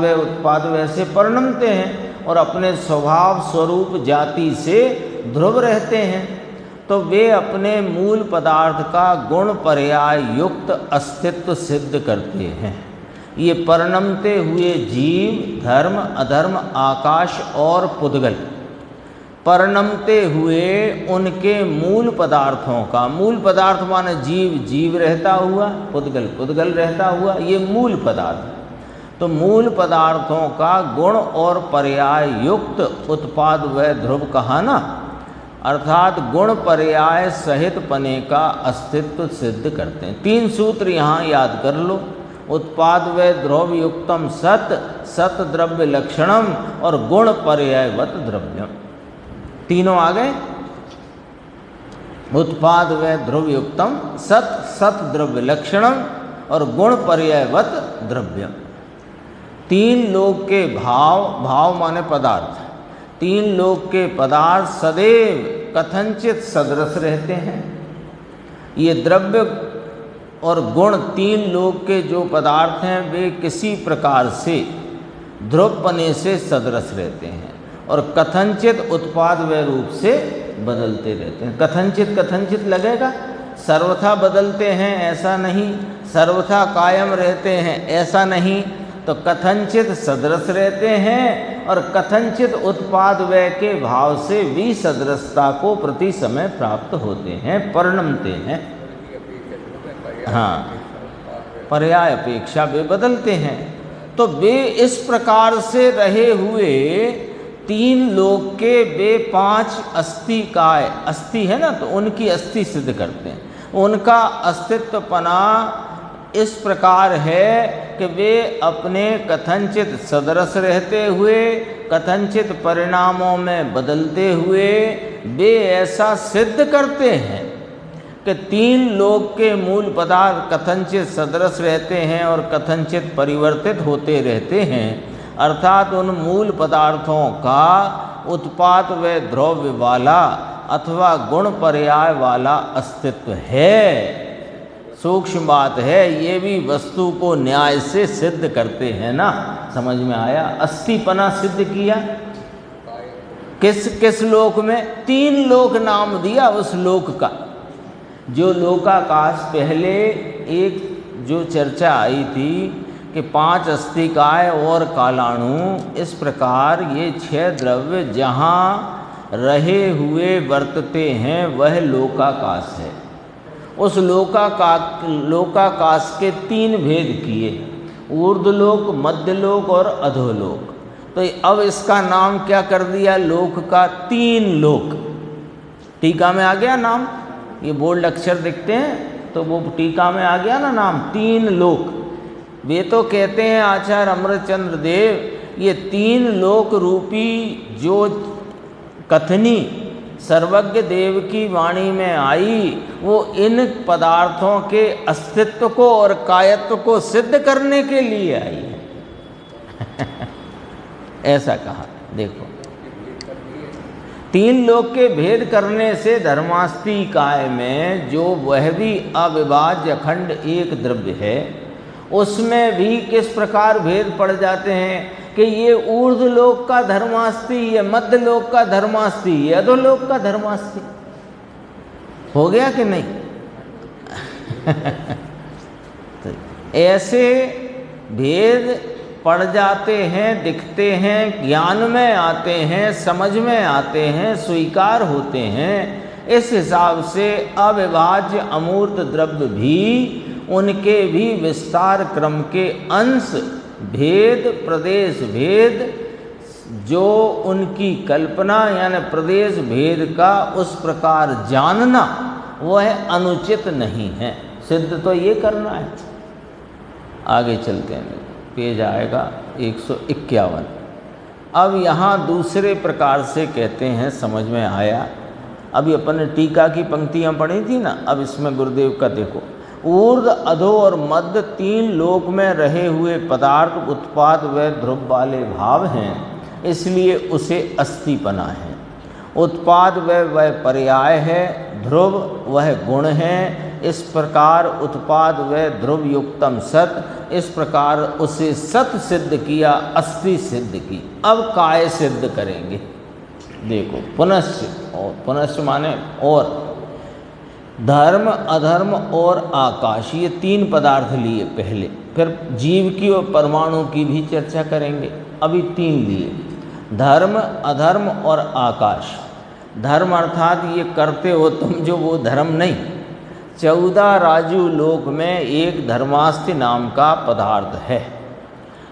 व से परिणमते हैं और अपने स्वभाव स्वरूप जाति से ध्रुव रहते हैं, तो वे अपने मूल पदार्थ का गुण पर्याय युक्त अस्तित्व सिद्ध करते हैं। ये परिणमते हुए जीव, धर्म, अधर्म, आकाश और पुद्गल, परिणमते हुए उनके मूल पदार्थों का, मूल पदार्थ माने जीव, जीव रहता हुआ, पुद्गल, पुद्गल रहता हुआ, ये मूल पदार्थ। तो मूल पदार्थों का गुण और पर्याय युक्त उत्पाद व ध्रुव कहा ना, अर्थात गुण पर्याय सहित पने का अस्तित्व सिद्ध करते हैं। 3 सूत्र यहाँ याद कर लो। उत्पाद व ध्रुव युक्तम सत, सत द्रव्य लक्षणम और गुण पर्यायवत द्रव्यम। तीनों आ गए। उत्पाद व ध्रुव युक्तम सत, सत द्रव्य लक्षणम और गुण पर्यायवत द्रव्यम। 3 लोक के भाव, भाव माने पदार्थ, 3 लोक के पदार्थ सदैव कथनचित सदृश रहते हैं। ये द्रव्य और गुण 3 लोक के जो पदार्थ हैं वे किसी प्रकार से ध्रुवपने से सदृश रहते हैं और कथनचित उत्पाद व रूप से बदलते रहते हैं। कथनचित, कथनचित लगेगा, सर्वथा बदलते हैं ऐसा नहीं, सर्वथा कायम रहते हैं ऐसा नहीं, तो कथनचित सदृश रहते हैं और कथनचित उत्पाद व के भाव से विसदृशता को प्रति समय प्राप्त होते हैं, परिणमते हैं। हाँ, पर्याय अपेक्षा वे बदलते हैं। तो वे इस प्रकार से रहे हुए 3 लोक के वे 5 अस्थि काय, अस्थि है ना, तो उनकी अस्थि सिद्ध करते हैं। उनका अस्तित्वपना इस प्रकार है कि वे अपने कथनचित सदृश रहते हुए, कथनचित परिणामों में बदलते हुए वे ऐसा सिद्ध करते हैं कि 3 लोक के मूल पदार्थ कथनचित सदृश रहते हैं और कथनचित परिवर्तित होते रहते हैं। अर्थात उन मूल पदार्थों का उत्पाद व द्रव्य वाला अथवा गुण पर्याय वाला अस्तित्व है। सूक्ष्म बात है, ये भी वस्तु को न्याय से सिद्ध करते हैं ना, समझ में आया। अस्थिपना सिद्ध किया किस किस लोक में? 3 लोक नाम दिया उस लोक का। जो लोकाकाश, पहले एक जो चर्चा आई थी कि 5 अस्थिकाय और कालाणु, इस प्रकार ये 6 द्रव्य जहाँ रहे हुए वर्तते हैं वह लोकाकाश है। उस लोकाकाश के 3 भेद किए, ऊर्ध्वलोक, मध्यलोक और अधोलोक। तो अब इसका नाम क्या कर दिया? लोक का 3 लोक। टीका में आ गया नाम, ये बोल्ड अक्षर दिखते हैं तो वो टीका में आ गया ना नाम, 3 लोक। वे तो कहते हैं आचार्य अमृतचंद्र देव, ये 3 लोक रूपी जो कथनी सर्वज्ञ देव की वाणी में आई, वो इन पदार्थों के अस्तित्व को और कायत्व को सिद्ध करने के लिए आई है। ऐसा कहा। देखो, 3 लोक के भेद करने से धर्मास्तिकाय में जो वह भी अविभाज्य अखंड एक द्रव्य है, उसमें भी किस प्रकार भेद पड़ जाते हैं कि ये ऊर्ध्वलोक का धर्मास्ति, ये मध्यलोक का धर्मास्ति, ये अधोलोक का धर्मास्ति। हो गया कि नहीं? तो ऐसे भेद पड़ जाते हैं, दिखते हैं, ज्ञान में आते हैं, समझ में आते हैं, स्वीकार होते हैं। इस हिसाब से अविभाज्य अमूर्त द्रव्य भी, उनके भी विस्तार क्रम के अंश भेद, प्रदेश भेद, जो उनकी कल्पना यानी प्रदेश भेद का उस प्रकार जानना, वह अनुचित नहीं है। सिद्ध तो ये करना है। आगे चलते हैं, पेज आएगा 151। अब यहाँ दूसरे प्रकार से कहते हैं, समझ में आया। अभी अपन ने टीका की पंक्तियाँ पढ़ी थी ना, अब इसमें गुरुदेव का देखो। ऊर्ध्व, अधो और मध्य 3 लोक में रहे हुए पदार्थ उत्पाद व ध्रुव वाले भाव हैं, इसलिए उसे अस्थिपना है। उत्पाद वह पर्याय है, ध्रुव वह गुण है, इस प्रकार उत्पाद व ध्रुव युक्तम सत, इस प्रकार उसे सत सिद्ध किया, अस्ति सिद्ध की। अब काय सिद्ध करेंगे। देखो पुनश्च, और पुनश्च माने और, धर्म अधर्म और आकाश, ये तीन पदार्थ लिए पहले, फिर जीव की और परमाणु की भी चर्चा करेंगे। अभी तीन लिए, धर्म अधर्म और आकाश। धर्म अर्थात ये करते हो तुम जो, वो धर्म नहीं। 14 राजू लोक में एक धर्मास्ति नाम का पदार्थ है,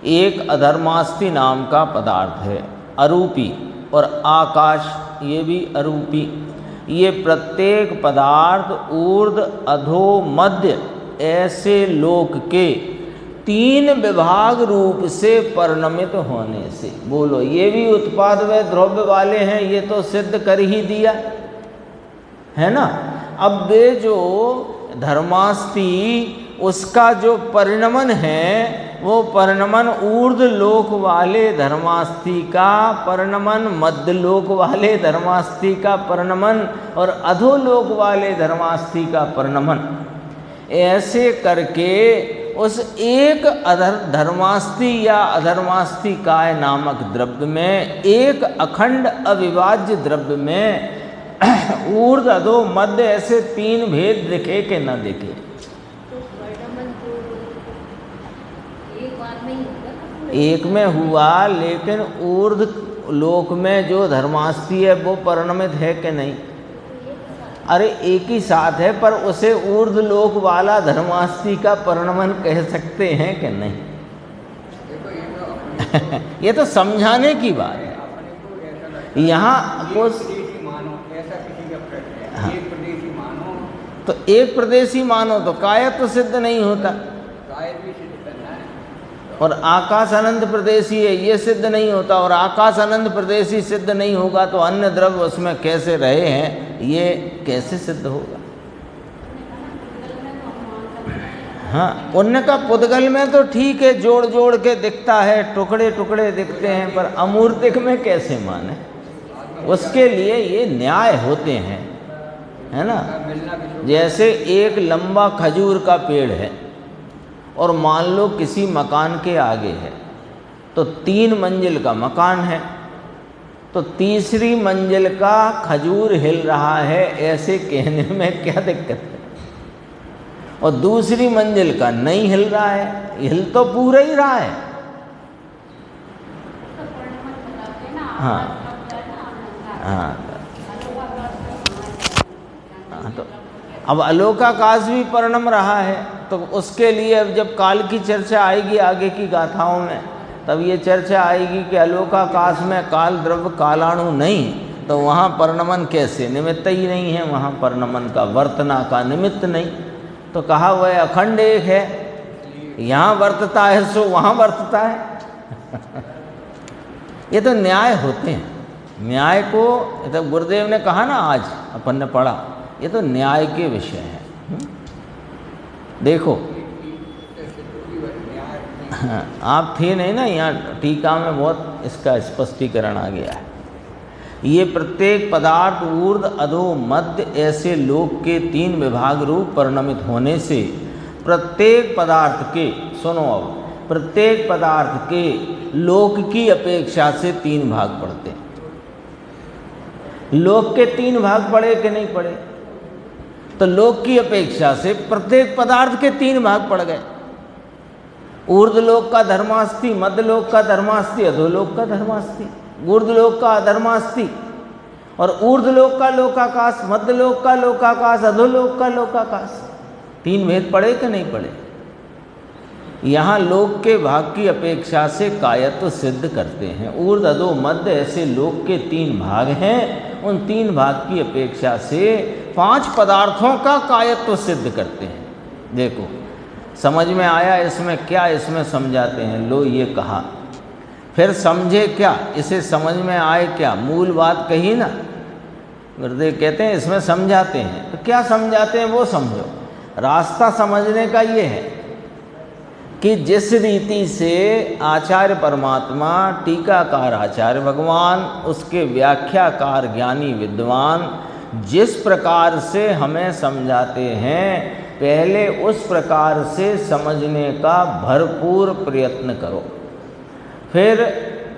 एक अधर्मास्ति नाम का पदार्थ है, अरूपी, और आकाश ये भी अरूपी। ये प्रत्येक पदार्थ ऊर्ध्व अधो मध्य ऐसे लोक के 3 विभाग रूप से परिणमित होने से, बोलो ये भी उत्पाद व द्रव्य वाले हैं, ये तो सिद्ध कर ही दिया है ना। अब वे जो धर्मास्ति, उसका जो परिणमन है, वो परिणमन ऊर्ध्व लोक वाले धर्मास्ति का परिणमन, मध्य लोक वाले धर्मास्ति का परिणमन और अधोलोक वाले धर्मास्ति का परिणमन, ऐसे करके उस एक धर्मास्ति या अधर्मास्ति काय नामक द्रव्य में, एक अखंड अविभाज्य द्रव्य में ऊर्ध्व अधो मध्य ऐसे 3 भेद दिखे कि न दिखे। एक में हुआ, लेकिन ऊर्ध्व लोक में जो धर्मास्ति है वो परिणमित है कि नहीं? अरे एक ही साथ है, पर उसे ऊर्ध्व लोक वाला धर्मास्ति का परिणमन कह सकते हैं कि नहीं? ये तो समझाने की बात है। यहाँ कुछ हाँ, तो एक प्रदेशी मानो तो कायत्व सिद्ध नहीं होता, और आकाश अनंत प्रदेशी है, ये सिद्ध नहीं होता, और आकाश अनंत प्रदेशी सिद्ध नहीं होगा तो अन्य द्रव्य उसमें कैसे रहे हैं, ये कैसे सिद्ध होगा? हाँ, उनने का पुद्गल में तो ठीक है, जोड़ जोड़ के दिखता है, टुकड़े टुकड़े दिखते हैं, पर अमूर्तिक में कैसे माने? उसके लिए ये न्याय होते हैं, है ना। जैसे एक लंबा खजूर का पेड़ है और मान लो किसी मकान के आगे है, तो 3 मंजिल का मकान है, तो तीसरी मंजिल का खजूर हिल रहा है, ऐसे कहने में क्या दिक्कत है? और दूसरी मंजिल का नहीं हिल रहा है, हिल तो पूरा ही रहा है। हाँ हाँ, तो अब अलोकाकाश भी परिणम रहा है, तो उसके लिए अब जब काल की चर्चा आएगी आगे की गाथाओं में, तब ये चर्चा आएगी कि अलोकाकाश में काल द्रव्य कालाणु नहीं, तो वहाँ परिणमन कैसे? निमित्त ही नहीं है वहाँ परिणमन का, वर्तना का निमित्त नहीं। तो कहा वह अखंड एक है, यहाँ वर्तता है सो वहाँ वर्तता है। ये तो न्याय होते हैं। न्याय को तो गुरुदेव ने कहा ना, आज अपन ने पढ़ा, ये तो न्याय के विषय हैं। देखो आप थे नहीं ना यहाँ, टीका में बहुत इसका स्पष्टीकरण आ गया है। ये प्रत्येक पदार्थ ऊर्ध्व अधो मध्य ऐसे लोक के 3 विभाग रूप परिणमित होने से प्रत्येक पदार्थ के, सुनो अब, प्रत्येक पदार्थ के लोक की अपेक्षा से 3 भाग पड़ते हैं। लोक के 3 भाग पड़े कि नहीं पड़े? तो लोक की अपेक्षा से प्रत्येक पदार्थ के 3 भाग पड़ गए। ऊर्ध्व लोक का धर्मास्ति, मध्य लोक का धर्मास्ति, अधोलोक का धर्मास्ति, ऊर्ध्व लोक का अधर्मास्ति, और ऊर्ध्व लोक का लोकाकाश, मध्य लोक का लोकाकाश, अधोलोक का लोकाकाश। 3 भेद पड़े कि नहीं पड़े? यहाँ लोक के भाग की अपेक्षा से कायत्व सिद्ध करते हैं। ऊर्ध्व अधो मध्य ऐसे लोक के 3 भाग हैं, उन 3 भाग की अपेक्षा से 5 पदार्थों का कायत्व सिद्ध करते हैं। देखो समझ में आया इसमें क्या? इसमें समझाते हैं, लो ये कहा, फिर समझे क्या? इसे समझ में आए क्या? मूल बात कही ना, गुरुदेव कहते हैं इसमें समझाते हैं। तो क्या समझाते हैं वो समझो। रास्ता समझने का ये है कि जिस रीति से आचार्य परमात्मा, टीकाकार आचार्य भगवान, उसके व्याख्याकार ज्ञानी विद्वान जिस प्रकार से हमें समझाते हैं पहले उस प्रकार से समझने का भरपूर प्रयत्न करो। फिर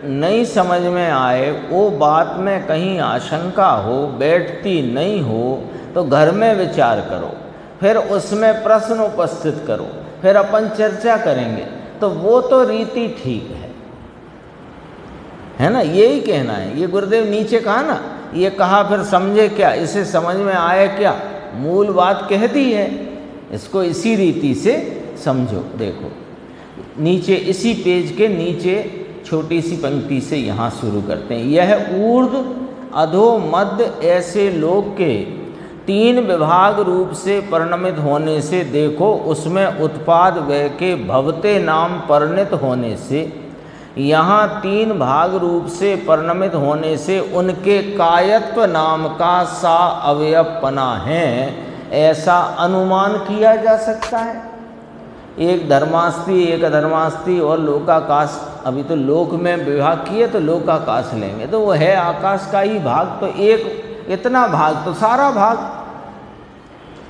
नहीं समझ में आए, वो बात में कहीं आशंका हो, बैठती नहीं हो, तो घर में विचार करो, फिर उसमें प्रश्न उपस्थित करो, फिर अपन चर्चा करेंगे। तो वो तो रीति ठीक है ना, यही कहना है। ये गुरुदेव नीचे कहा ना, ये कहा फिर समझे क्या, इसे समझ में आया क्या, मूल बात कह दी है, इसको इसी रीति से समझो। देखो नीचे इसी पेज के नीचे छोटी सी पंक्ति से यहाँ शुरू करते हैं। यह ऊर्ध्व अधो मध्य ऐसे लोक के 3 विभाग रूप से परिणमित होने से देखो, उसमें उत्पाद व्यय के भवते नाम परिणित होने से, यहाँ 3 भाग रूप से परिणमित होने से उनके कायत्व नाम का सा अवयवपना है, ऐसा अनुमान किया जा सकता है। एक धर्मास्ति एक अधर्मास्ति और लोकाकाश, अभी तो लोक में विभाग किए तो लोकाकाश लेंगे, तो वो है आकाश का ही भाग, तो एक इतना भाग तो सारा भाग,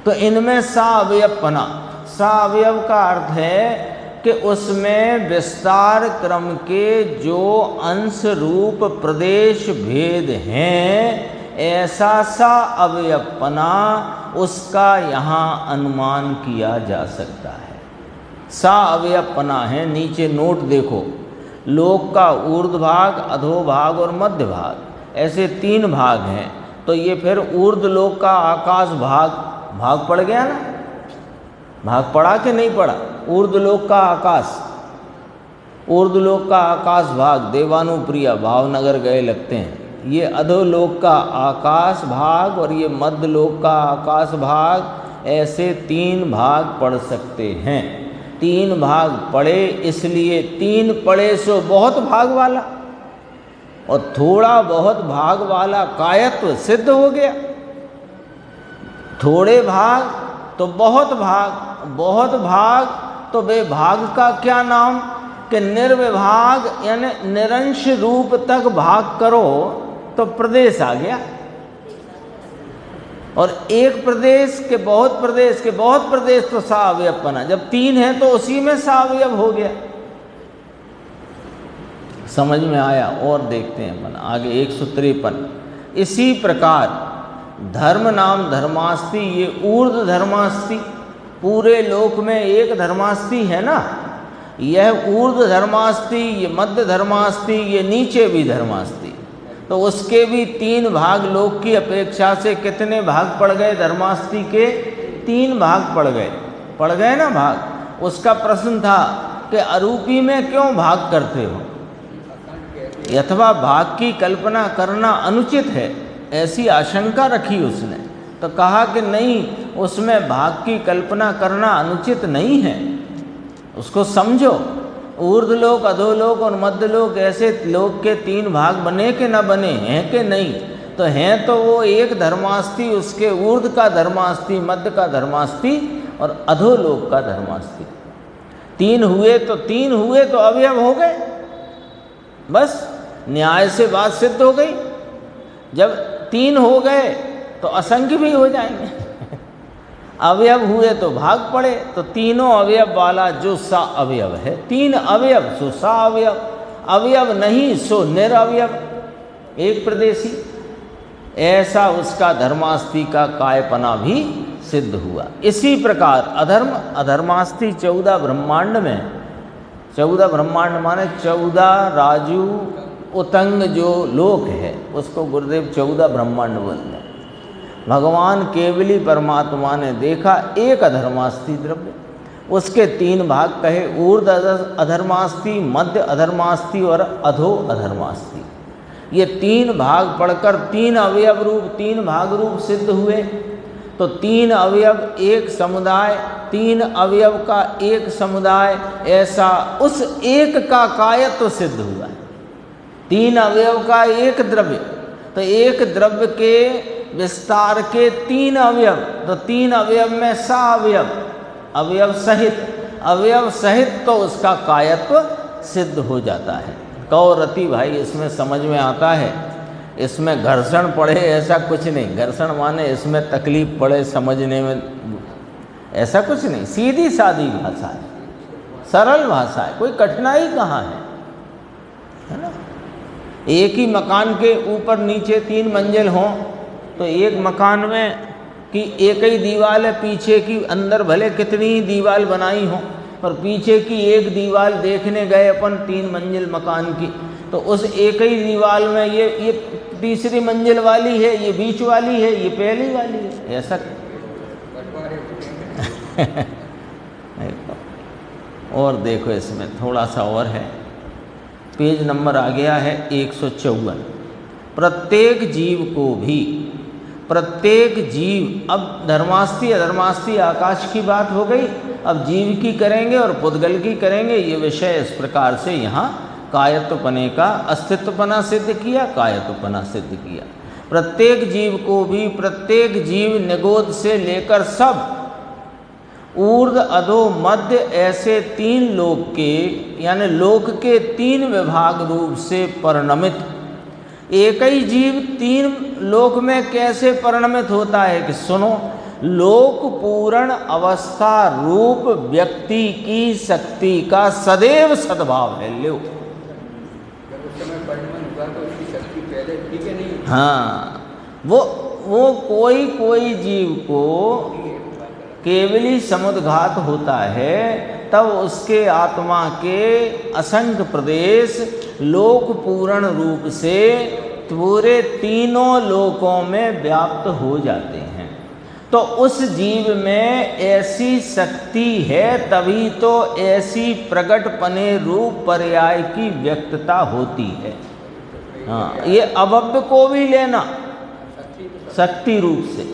तो इनमें सावयवपना, सावयव का अर्थ है कि उसमें विस्तार क्रम के जो अंश रूप प्रदेश भेद हैं, ऐसा सा अवयवपना उसका यहाँ अनुमान किया जा सकता है। सा अवयवपना है, नीचे नोट देखो, लोक का ऊर्ध्व भाग, अधो भाग और मध्य भाग, ऐसे 3 भाग हैं। तो ये फिर ऊर्ध्व लोक का आकाश भाग पड़ गया ना, भाग पड़ा कि नहीं पड़ा। ऊर्ध्व लोक का आकाश, ऊर्ध्व लोक का आकाश भाग देवानुप्रिया भावनगर गए लगते हैं। ये अधोलोक का आकाश भाग और ये मध्य लोक का आकाश भाग, ऐसे 3 भाग पढ़ सकते हैं। 3 भाग पढ़े, इसलिए 3 पढ़े सो बहुत भाग वाला, और थोड़ा बहुत भाग वाला कायत्व सिद्ध हो गया। थोड़े भाग तो बहुत भाग, बहुत भाग तो बेभाग का क्या नाम, कि निर्विभाग यानी निरंश रूप तक भाग करो तो प्रदेश आ गया। और एक प्रदेश के बहुत प्रदेश के बहुत प्रदेश तो सावयवपना, जब 3 है तो उसी में सावयव हो गया। समझ में आया। और देखते हैं अपन आगे 153। इसी प्रकार धर्म नाम धर्मास्ति, ये ऊर्ध्व धर्मास्ति, पूरे लोक में एक धर्मास्ति है ना, यह ऊर्ध्व धर्मास्ति, ये मध्य धर्मास्ति, ये नीचे भी धर्मास्ति। तो उसके भी 3 भाग लोक की अपेक्षा से कितने भाग पड़ गए धर्मास्ति के? 3 भाग पड़ गए ना भाग। उसका प्रश्न था कि अरूपी में क्यों भाग करते हो, अथवा भाग की कल्पना करना अनुचित है, ऐसी आशंका रखी उसने। तो कहा कि नहीं, उसमें भाग की कल्पना करना अनुचित नहीं है, उसको समझो। ऊर्ध्वलोक, अधोलोक और मध्यलोक, ऐसे लोक के 3 भाग बने कि न बने, हैं कि नहीं? तो हैं तो वो एक धर्मास्ति, उसके ऊर्ध्व का धर्मास्ति, मध्य का धर्मास्ति और अधोलोक का धर्मास्ति। 3 हुए तो अवयव हो गए, बस न्याय से बात सिद्ध हो गई। जब 3 हो गए तो असंख्य भी हो जाएंगे। अवयव हुए तो भाग पड़े, तो तीनों अवयव वाला जो सा अवयव है, 3 अवयव सो सा अवयव, अवयव नहीं सो निरअवयव, एक प्रदेशी, ऐसा उसका धर्मास्ति का कायपना भी सिद्ध हुआ। इसी प्रकार अधर्म अधर्मास्ति 14 ब्रह्मांड में, 14 ब्रह्मांड माने 14 राजू उतंग जो लोक है, उसको गुरुदेव 14 ब्रह्मांड बोलते हैं। भगवान केवली परमात्मा ने देखा एक अधर्मास्ति द्रव्य, उसके 3 भाग कहे, ऊर्ध्व अधर्मास्ति, मध्य अधर्मास्ति और अधो अधर्मास्ति। ये 3 भाग पढ़कर 3 अवयव रूप, 3 भाग रूप सिद्ध हुए। तो 3 अवयव एक समुदाय, 3 अवयव का एक समुदाय, ऐसा उस एक का कायत्व सिद्ध हुआ। 3 अवयव का एक द्रव्य, तो एक द्रव्य के विस्तार के 3 अवयव, तो 3 अवयव में सा अवयव, अवयव सहित तो उसका कायत्व सिद्ध हो जाता है। कौरति भाई इसमें समझ में आता है इसमें घर्षण पड़े ऐसा कुछ नहीं। घर्षण माने इसमें तकलीफ पड़े समझने में, ऐसा कुछ नहीं। सीधी सादी भाषा है, सरल भाषा है, कोई कठिनाई कहाँ है ना। एक ही मकान के ऊपर नीचे 3 मंजिल हों तो एक मकान में कि एक ही दीवार है, पीछे की अंदर भले कितनी ही दीवार बनाई हो, पर पीछे की एक दीवार देखने गए अपन 3 मंजिल मकान की, तो उस एक ही दीवार में ये तीसरी मंजिल वाली है, ये बीच वाली है, ये पहली वाली है, ऐसा और देखो इसमें थोड़ा सा और है, पेज नंबर आ गया है 154। प्रत्येक जीव को भी, प्रत्येक जीव, अब धर्मास्ती अधर्मास्ती आकाश की बात हो गई, अब जीव की करेंगे और पुद्गल की करेंगे। ये विषय इस प्रकार से यहाँ कायत्वपने का अस्तित्वपना सिद्ध किया, कायत्वपना सिद्ध किया। प्रत्येक जीव को भी, प्रत्येक जीव निगोद से लेकर सब ऊर्ध्व अधो मध्य ऐसे 3 लोक के, यानी लोक के 3 विभाग रूप से परिणमित। एक ही जीव 3 लोक में कैसे परिणमित होता है कि सुनो, लोक पूर्ण अवस्था रूप व्यक्ति की शक्ति का सदैव सद्भाव है। लो हाँ, वो कोई जीव को केवली समुद्घात होता है, तब उसके आत्मा के असंख्य प्रदेश लोक पूर्ण रूप से पूरे 3 लोकों में व्याप्त हो जाते हैं। तो उस जीव में ऐसी शक्ति है, तभी तो ऐसी प्रकटपने रूप पर्याय की व्यक्तता होती है। हाँ, ये अभव्य को भी लेना शक्ति रूप से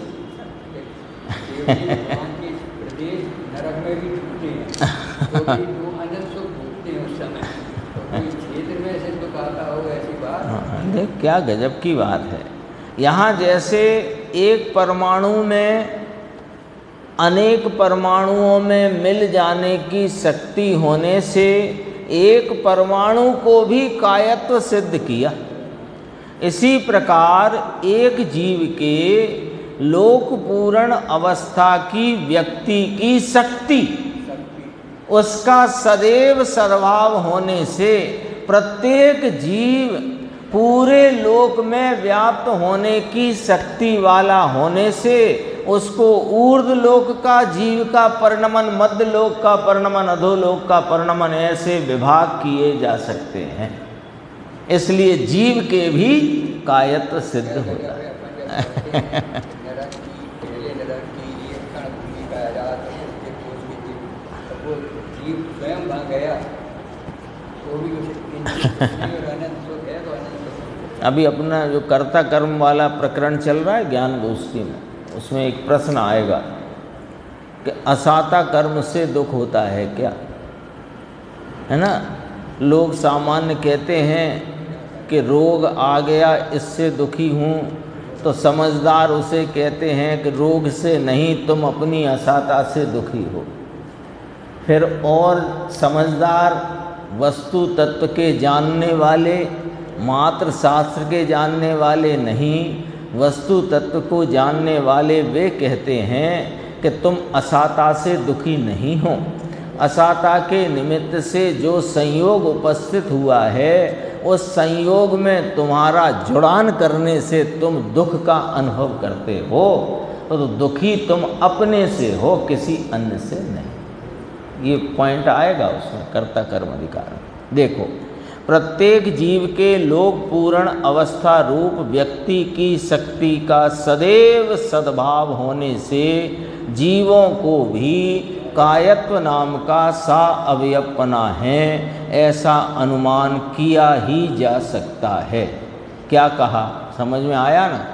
देख क्या गजब की बात है। यहाँ जैसे एक परमाणु में अनेक परमाणुओं में मिल जाने की शक्ति होने से एक परमाणु को भी कायत्व सिद्ध किया, इसी प्रकार एक जीव के लोक पूर्ण अवस्था की व्यक्ति की शक्ति, उसका सदैव सर्वभाव होने से प्रत्येक जीव पूरे लोक में व्याप्त होने की शक्ति वाला होने से उसको ऊर्ध्व लोक का जीव का परिणमन, मध्य लोक का परिणमन, अधोलोक का परिणमन ऐसे विभाग किए जा सकते हैं। इसलिए जीव के भी कायत्व सिद्ध होता है। अभी अपना जो कर्ता कर्म वाला प्रकरण चल रहा है ज्ञान गोष्ठी में, उसमें एक प्रश्न आएगा कि असाता कर्म से दुख होता है क्या, है ना। लोग सामान्य कहते हैं कि रोग आ गया इससे दुखी हूँ, तो समझदार उसे कहते हैं कि रोग से नहीं, तुम अपनी असाता से दुखी हो। फिर और समझदार वस्तु तत्व के जानने वाले, मात्र शास्त्र के जानने वाले नहीं, वस्तु तत्व को जानने वाले वे कहते हैं कि तुम असाता से दुखी नहीं हो। असाता के निमित्त से जो संयोग उपस्थित हुआ है, उस संयोग में तुम्हारा जुड़ान करने से तुम दुख का अनुभव करते हो, तो दुखी तुम अपने से हो, किसी अन्य से नहीं। ये पॉइंट आएगा उसमें कर्ता कर्म अधिकार। देखो, प्रत्येक जीव के लोक पूर्ण अवस्था रूप व्यक्ति की शक्ति का सदैव सद्भाव होने से जीवों को भी कायत्व नाम का सा अवयवपना है, ऐसा अनुमान किया ही जा सकता है। क्या कहा, समझ में आया ना।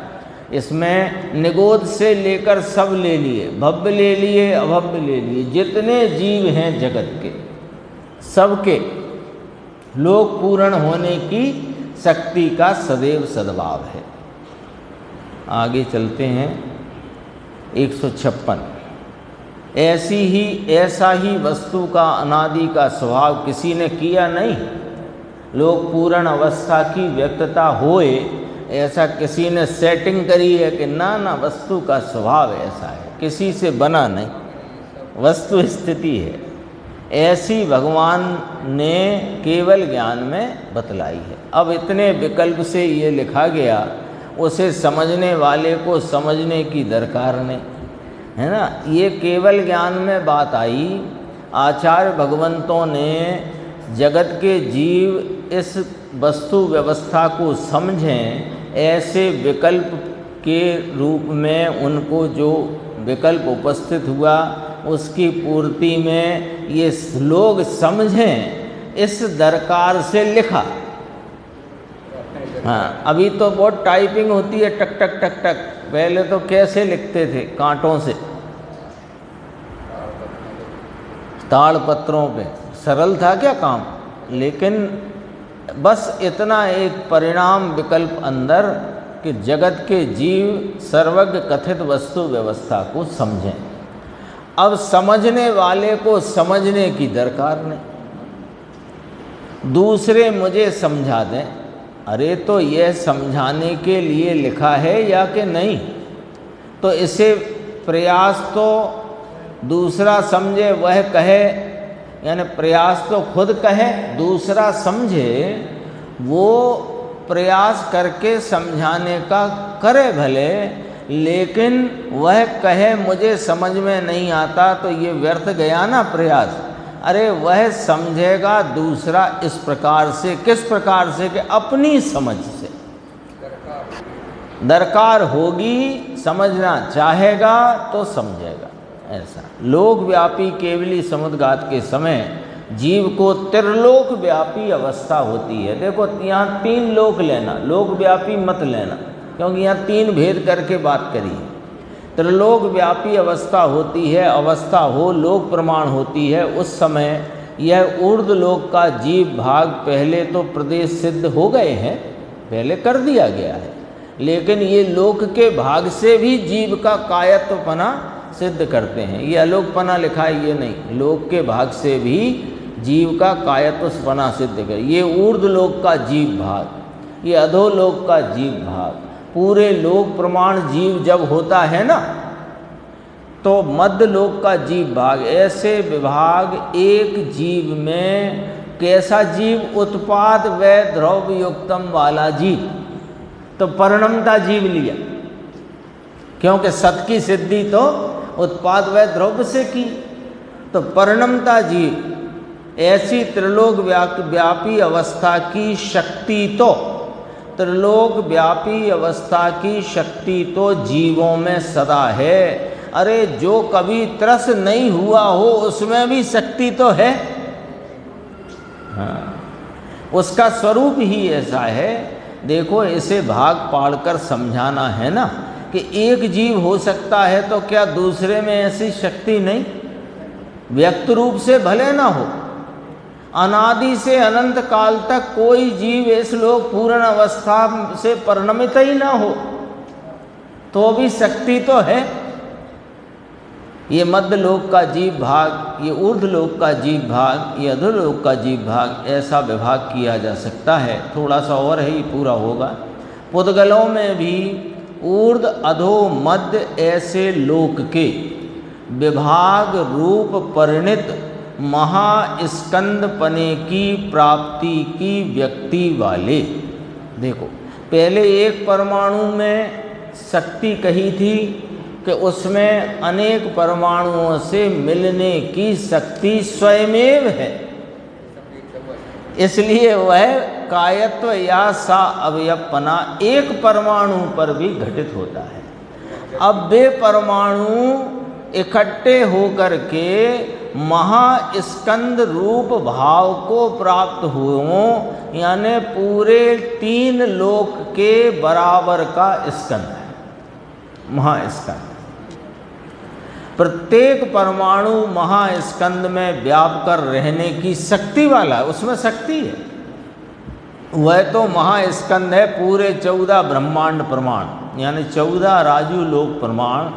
इसमें निगोद से लेकर सब ले लिए, भव्य ले लिए, अभव्य ले लिए, जितने जीव हैं जगत के, सबके लोक पूर्ण होने की शक्ति का सदैव सद्भाव है। आगे चलते हैं 156। ऐसा ही वस्तु का अनादि का स्वभाव किसी ने किया नहीं। लोक पूर्ण अवस्था की व्यक्तता होए ऐसा किसी ने सेटिंग करी है कि ना ना वस्तु का स्वभाव ऐसा है, किसी से बना नहीं, वस्तु स्थिति है, ऐसी भगवान ने केवल ज्ञान में बतलाई है। अब इतने विकल्प से ये लिखा गया, उसे समझने वाले को समझने की दरकार नहीं, है ना। ये केवल ज्ञान में बात आई। आचार्य भगवंतों ने जगत के जीव इस वस्तु व्यवस्था को समझें, ऐसे विकल्प के रूप में उनको जो विकल्प उपस्थित हुआ उसकी पूर्ति में ये लोग समझें, इस दरकार से लिखा। हाँ, अभी तो बहुत टाइपिंग होती है, टक टक टक टक। पहले तो कैसे लिखते थे? कांटों से, ताड़ पत्रों पे। सरल था क्या काम? लेकिन बस इतना एक परिणाम विकल्प अंदर कि जगत के जीव सर्वज्ञ कथित वस्तु व्यवस्था को समझें। अब समझने वाले को समझने की दरकार नहीं, दूसरे मुझे समझा दें। अरे तो यह समझाने के लिए लिखा है या कि नहीं? तो इसे प्रयास तो दूसरा समझे वह कहे, यानी प्रयास तो खुद कहे दूसरा समझे, वो प्रयास करके समझाने का करे भले, लेकिन वह कहे मुझे समझ में नहीं आता तो ये व्यर्थ गया ना प्रयास। अरे वह समझेगा दूसरा इस प्रकार से, किस प्रकार से कि अपनी समझ से दरकार होगी, समझना चाहेगा तो समझेगा। ऐसा लोक व्यापी केवली समुद्घात के समय जीव को त्रिलोक व्यापी अवस्था होती है। देखो यहाँ 3 लोक लेना, लोक व्यापी मत लेना, क्योंकि यहाँ 3 भेद करके बात करी है। त्रिलोक व्यापी अवस्था होती है, अवस्था हो लोक प्रमाण होती है। उस समय यह ऊर्ध्व लोक का जीव भाग पहले तो प्रदेश सिद्ध हो गए हैं, पहले कर दिया गया है, लेकिन ये लोक के भाग से भी जीव का कायत्वपना सिद्ध करते हैं। ये अलोकपना लिखा है, ये नहीं, लोक के भाग से भी जीव का कायत्वपना सिद्ध कर। ये ऊर्ध्व लोक का जीव भाग, ये अधोलोक का जीव भाग। पूरे लोक प्रमाण जीव जब होता है ना, तो मध्य लोक का जीव भाग, ऐसे विभाग एक जीव में। कैसा जीव? उत्पाद व द्रव्य युक्तम वाला जीव। तो परिणमता जीव लिया, क्योंकि सत की सिद्धि तो उत्पाद व द्रव्य से की। तो परिणमता जीव, ऐसी त्रिलोक व्यापी अवस्था की शक्ति तो, त्रिलोक व्यापी अवस्था की शक्ति तो जीवों में सदा है। अरे जो कभी त्रस नहीं हुआ हो उसमें भी शक्ति तो है। हाँ, उसका स्वरूप ही ऐसा है। देखो इसे भाग पाड़कर समझाना है ना, कि एक जीव हो सकता है तो क्या दूसरे में ऐसी शक्ति नहीं? व्यक्त रूप से भले ना हो, अनादि से अनंत काल तक कोई जीव इस लोक पूर्ण अवस्था से परिणमित ही ना हो, तो भी शक्ति तो है। ये मध्य लोक का जीव भाग, ये ऊर्ध्व लोक का जीव भाग, ये अधोलोक का जीव भाग, ऐसा विभाग किया जा सकता है। थोड़ा सा और है, ये पूरा होगा। पुद्गलों में भी ऊर्ध्व अधो मध्य ऐसे लोक के विभाग रूप परिणित महास्कंदपने की प्राप्ति की व्यक्ति वाले। देखो पहले एक परमाणु में शक्ति कही थी कि उसमें अनेक परमाणुओं से मिलने की शक्ति स्वयमेव है, इसलिए वह कायत्व या सा अवयवपना एक परमाणु पर भी घटित होता है। अब वे परमाणु इकट्ठे होकर के महास्कंद रूप भाव को प्राप्त हुए, यानी पूरे 3 लोक के बराबर का स्कंद है महास्कंद। प्रत्येक परमाणु महास्कंद में व्याप कर रहने की शक्ति वाला है, उसमें शक्ति है। वह तो महास्कंद है पूरे 14 ब्रह्मांड प्रमाण, यानी 14 राजू लोक प्रमाण।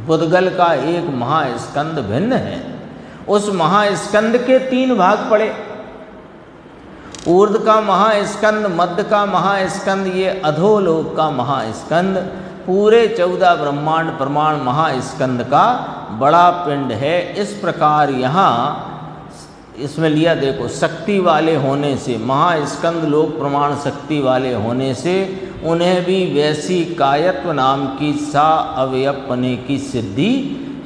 पुद्गल का एक महास्कंद भिन्न है। उस महास्कंद के 3 भाग पड़े। ऊर्ध्व का महास्कंद, मध्य का महास्कंद, ये अधोलोक का महास्कंद, पूरे 14 ब्रह्मांड प्रमाण महास्कंद का बड़ा पिंड है। इस प्रकार यहाँ इसमें लिया देखो, शक्ति वाले होने से, महास्कंद लोक प्रमाण शक्ति वाले होने से उन्हें भी वैसी कायत्व नाम की सा अवयवपने की सिद्धि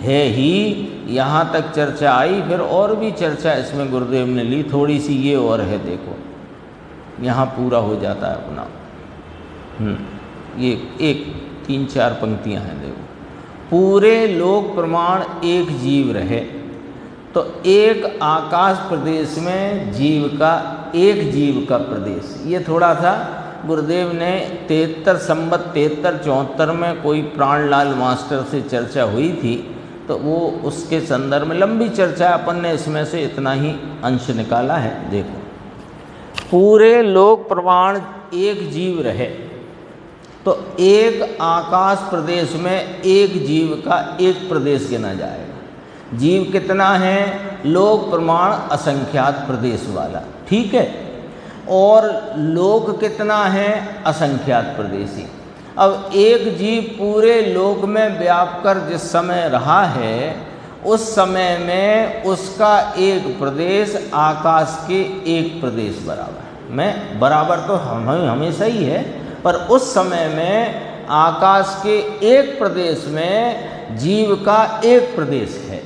है ही। यहाँ तक चर्चा आई। फिर और भी चर्चा इसमें गुरुदेव ने ली, थोड़ी सी ये और है, देखो यहाँ पूरा हो जाता है अपना। ये एक 3-4 पंक्तियाँ हैं, देखो। पूरे लोक प्रमाण एक जीव रहे, तो एक आकाश प्रदेश में जीव का, एक जीव का प्रदेश। ये थोड़ा सा गुरुदेव ने 73 संवत 73-74 में कोई प्राणलाल मास्टर से चर्चा हुई थी, तो वो उसके संदर्भ में लंबी चर्चा, अपन ने इसमें से इतना ही अंश निकाला है। देखो, पूरे लोक प्रमाण एक जीव रहे, तो एक आकाश प्रदेश में एक जीव का एक प्रदेश गिना जाएगा। जीव कितना है? लोक प्रमाण असंख्यात प्रदेश वाला, ठीक है। और लोक कितना है? असंख्यात प्रदेशी। अब एक जीव पूरे लोक में व्याप कर जिस समय रहा है, उस समय में उसका एक प्रदेश आकाश के एक प्रदेश बराबर में, बराबर तो हमेशा ही है, पर उस समय में आकाश के एक प्रदेश में जीव का एक प्रदेश है,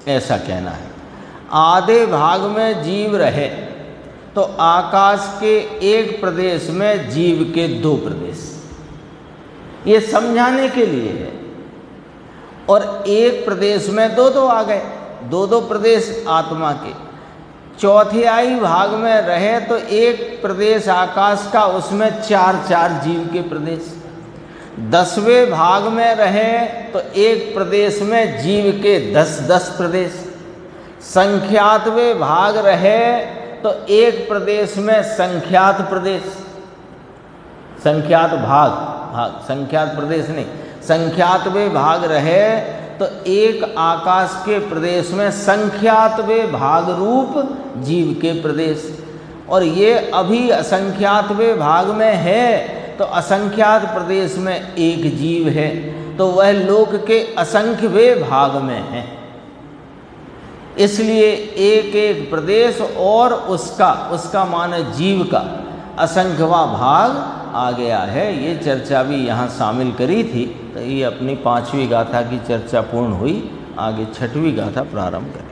ऐसा कहना है। आधे भाग में जीव रहे, तो आकाश के एक प्रदेश में जीव के 2 प्रदेश, ये समझाने के लिए है। और एक प्रदेश में 2-2 आ गए, 2-2 प्रदेश आत्मा के। चौथाई भाग में रहे तो एक प्रदेश आकाश का, उसमें 4-4 जीव के प्रदेश। 10वें भाग में रहे तो एक प्रदेश में जीव के 10-10 प्रदेश। संख्यातवें भाग रहे तो एक प्रदेश में संख्यात प्रदेश, संख्यात भाग, संख्यात प्रदेश नहीं, संख्यातवें भाग रहे तो एक आकाश के प्रदेश में संख्यातवें भाग रूप जीव के प्रदेश। और ये अभी असंख्यातवें भाग में है, तो असंख्यात प्रदेश में एक जीव है, तो वह लोक के असंख्यवें भाग में है। इसलिए एक एक प्रदेश और उसका माने जीव का असंख्यवां भाग आ गया है। ये चर्चा भी यहाँ शामिल करी थी। तो ये अपनी 5वीं गाथा की चर्चा पूर्ण हुई। आगे 6वीं गाथा प्रारंभ करें।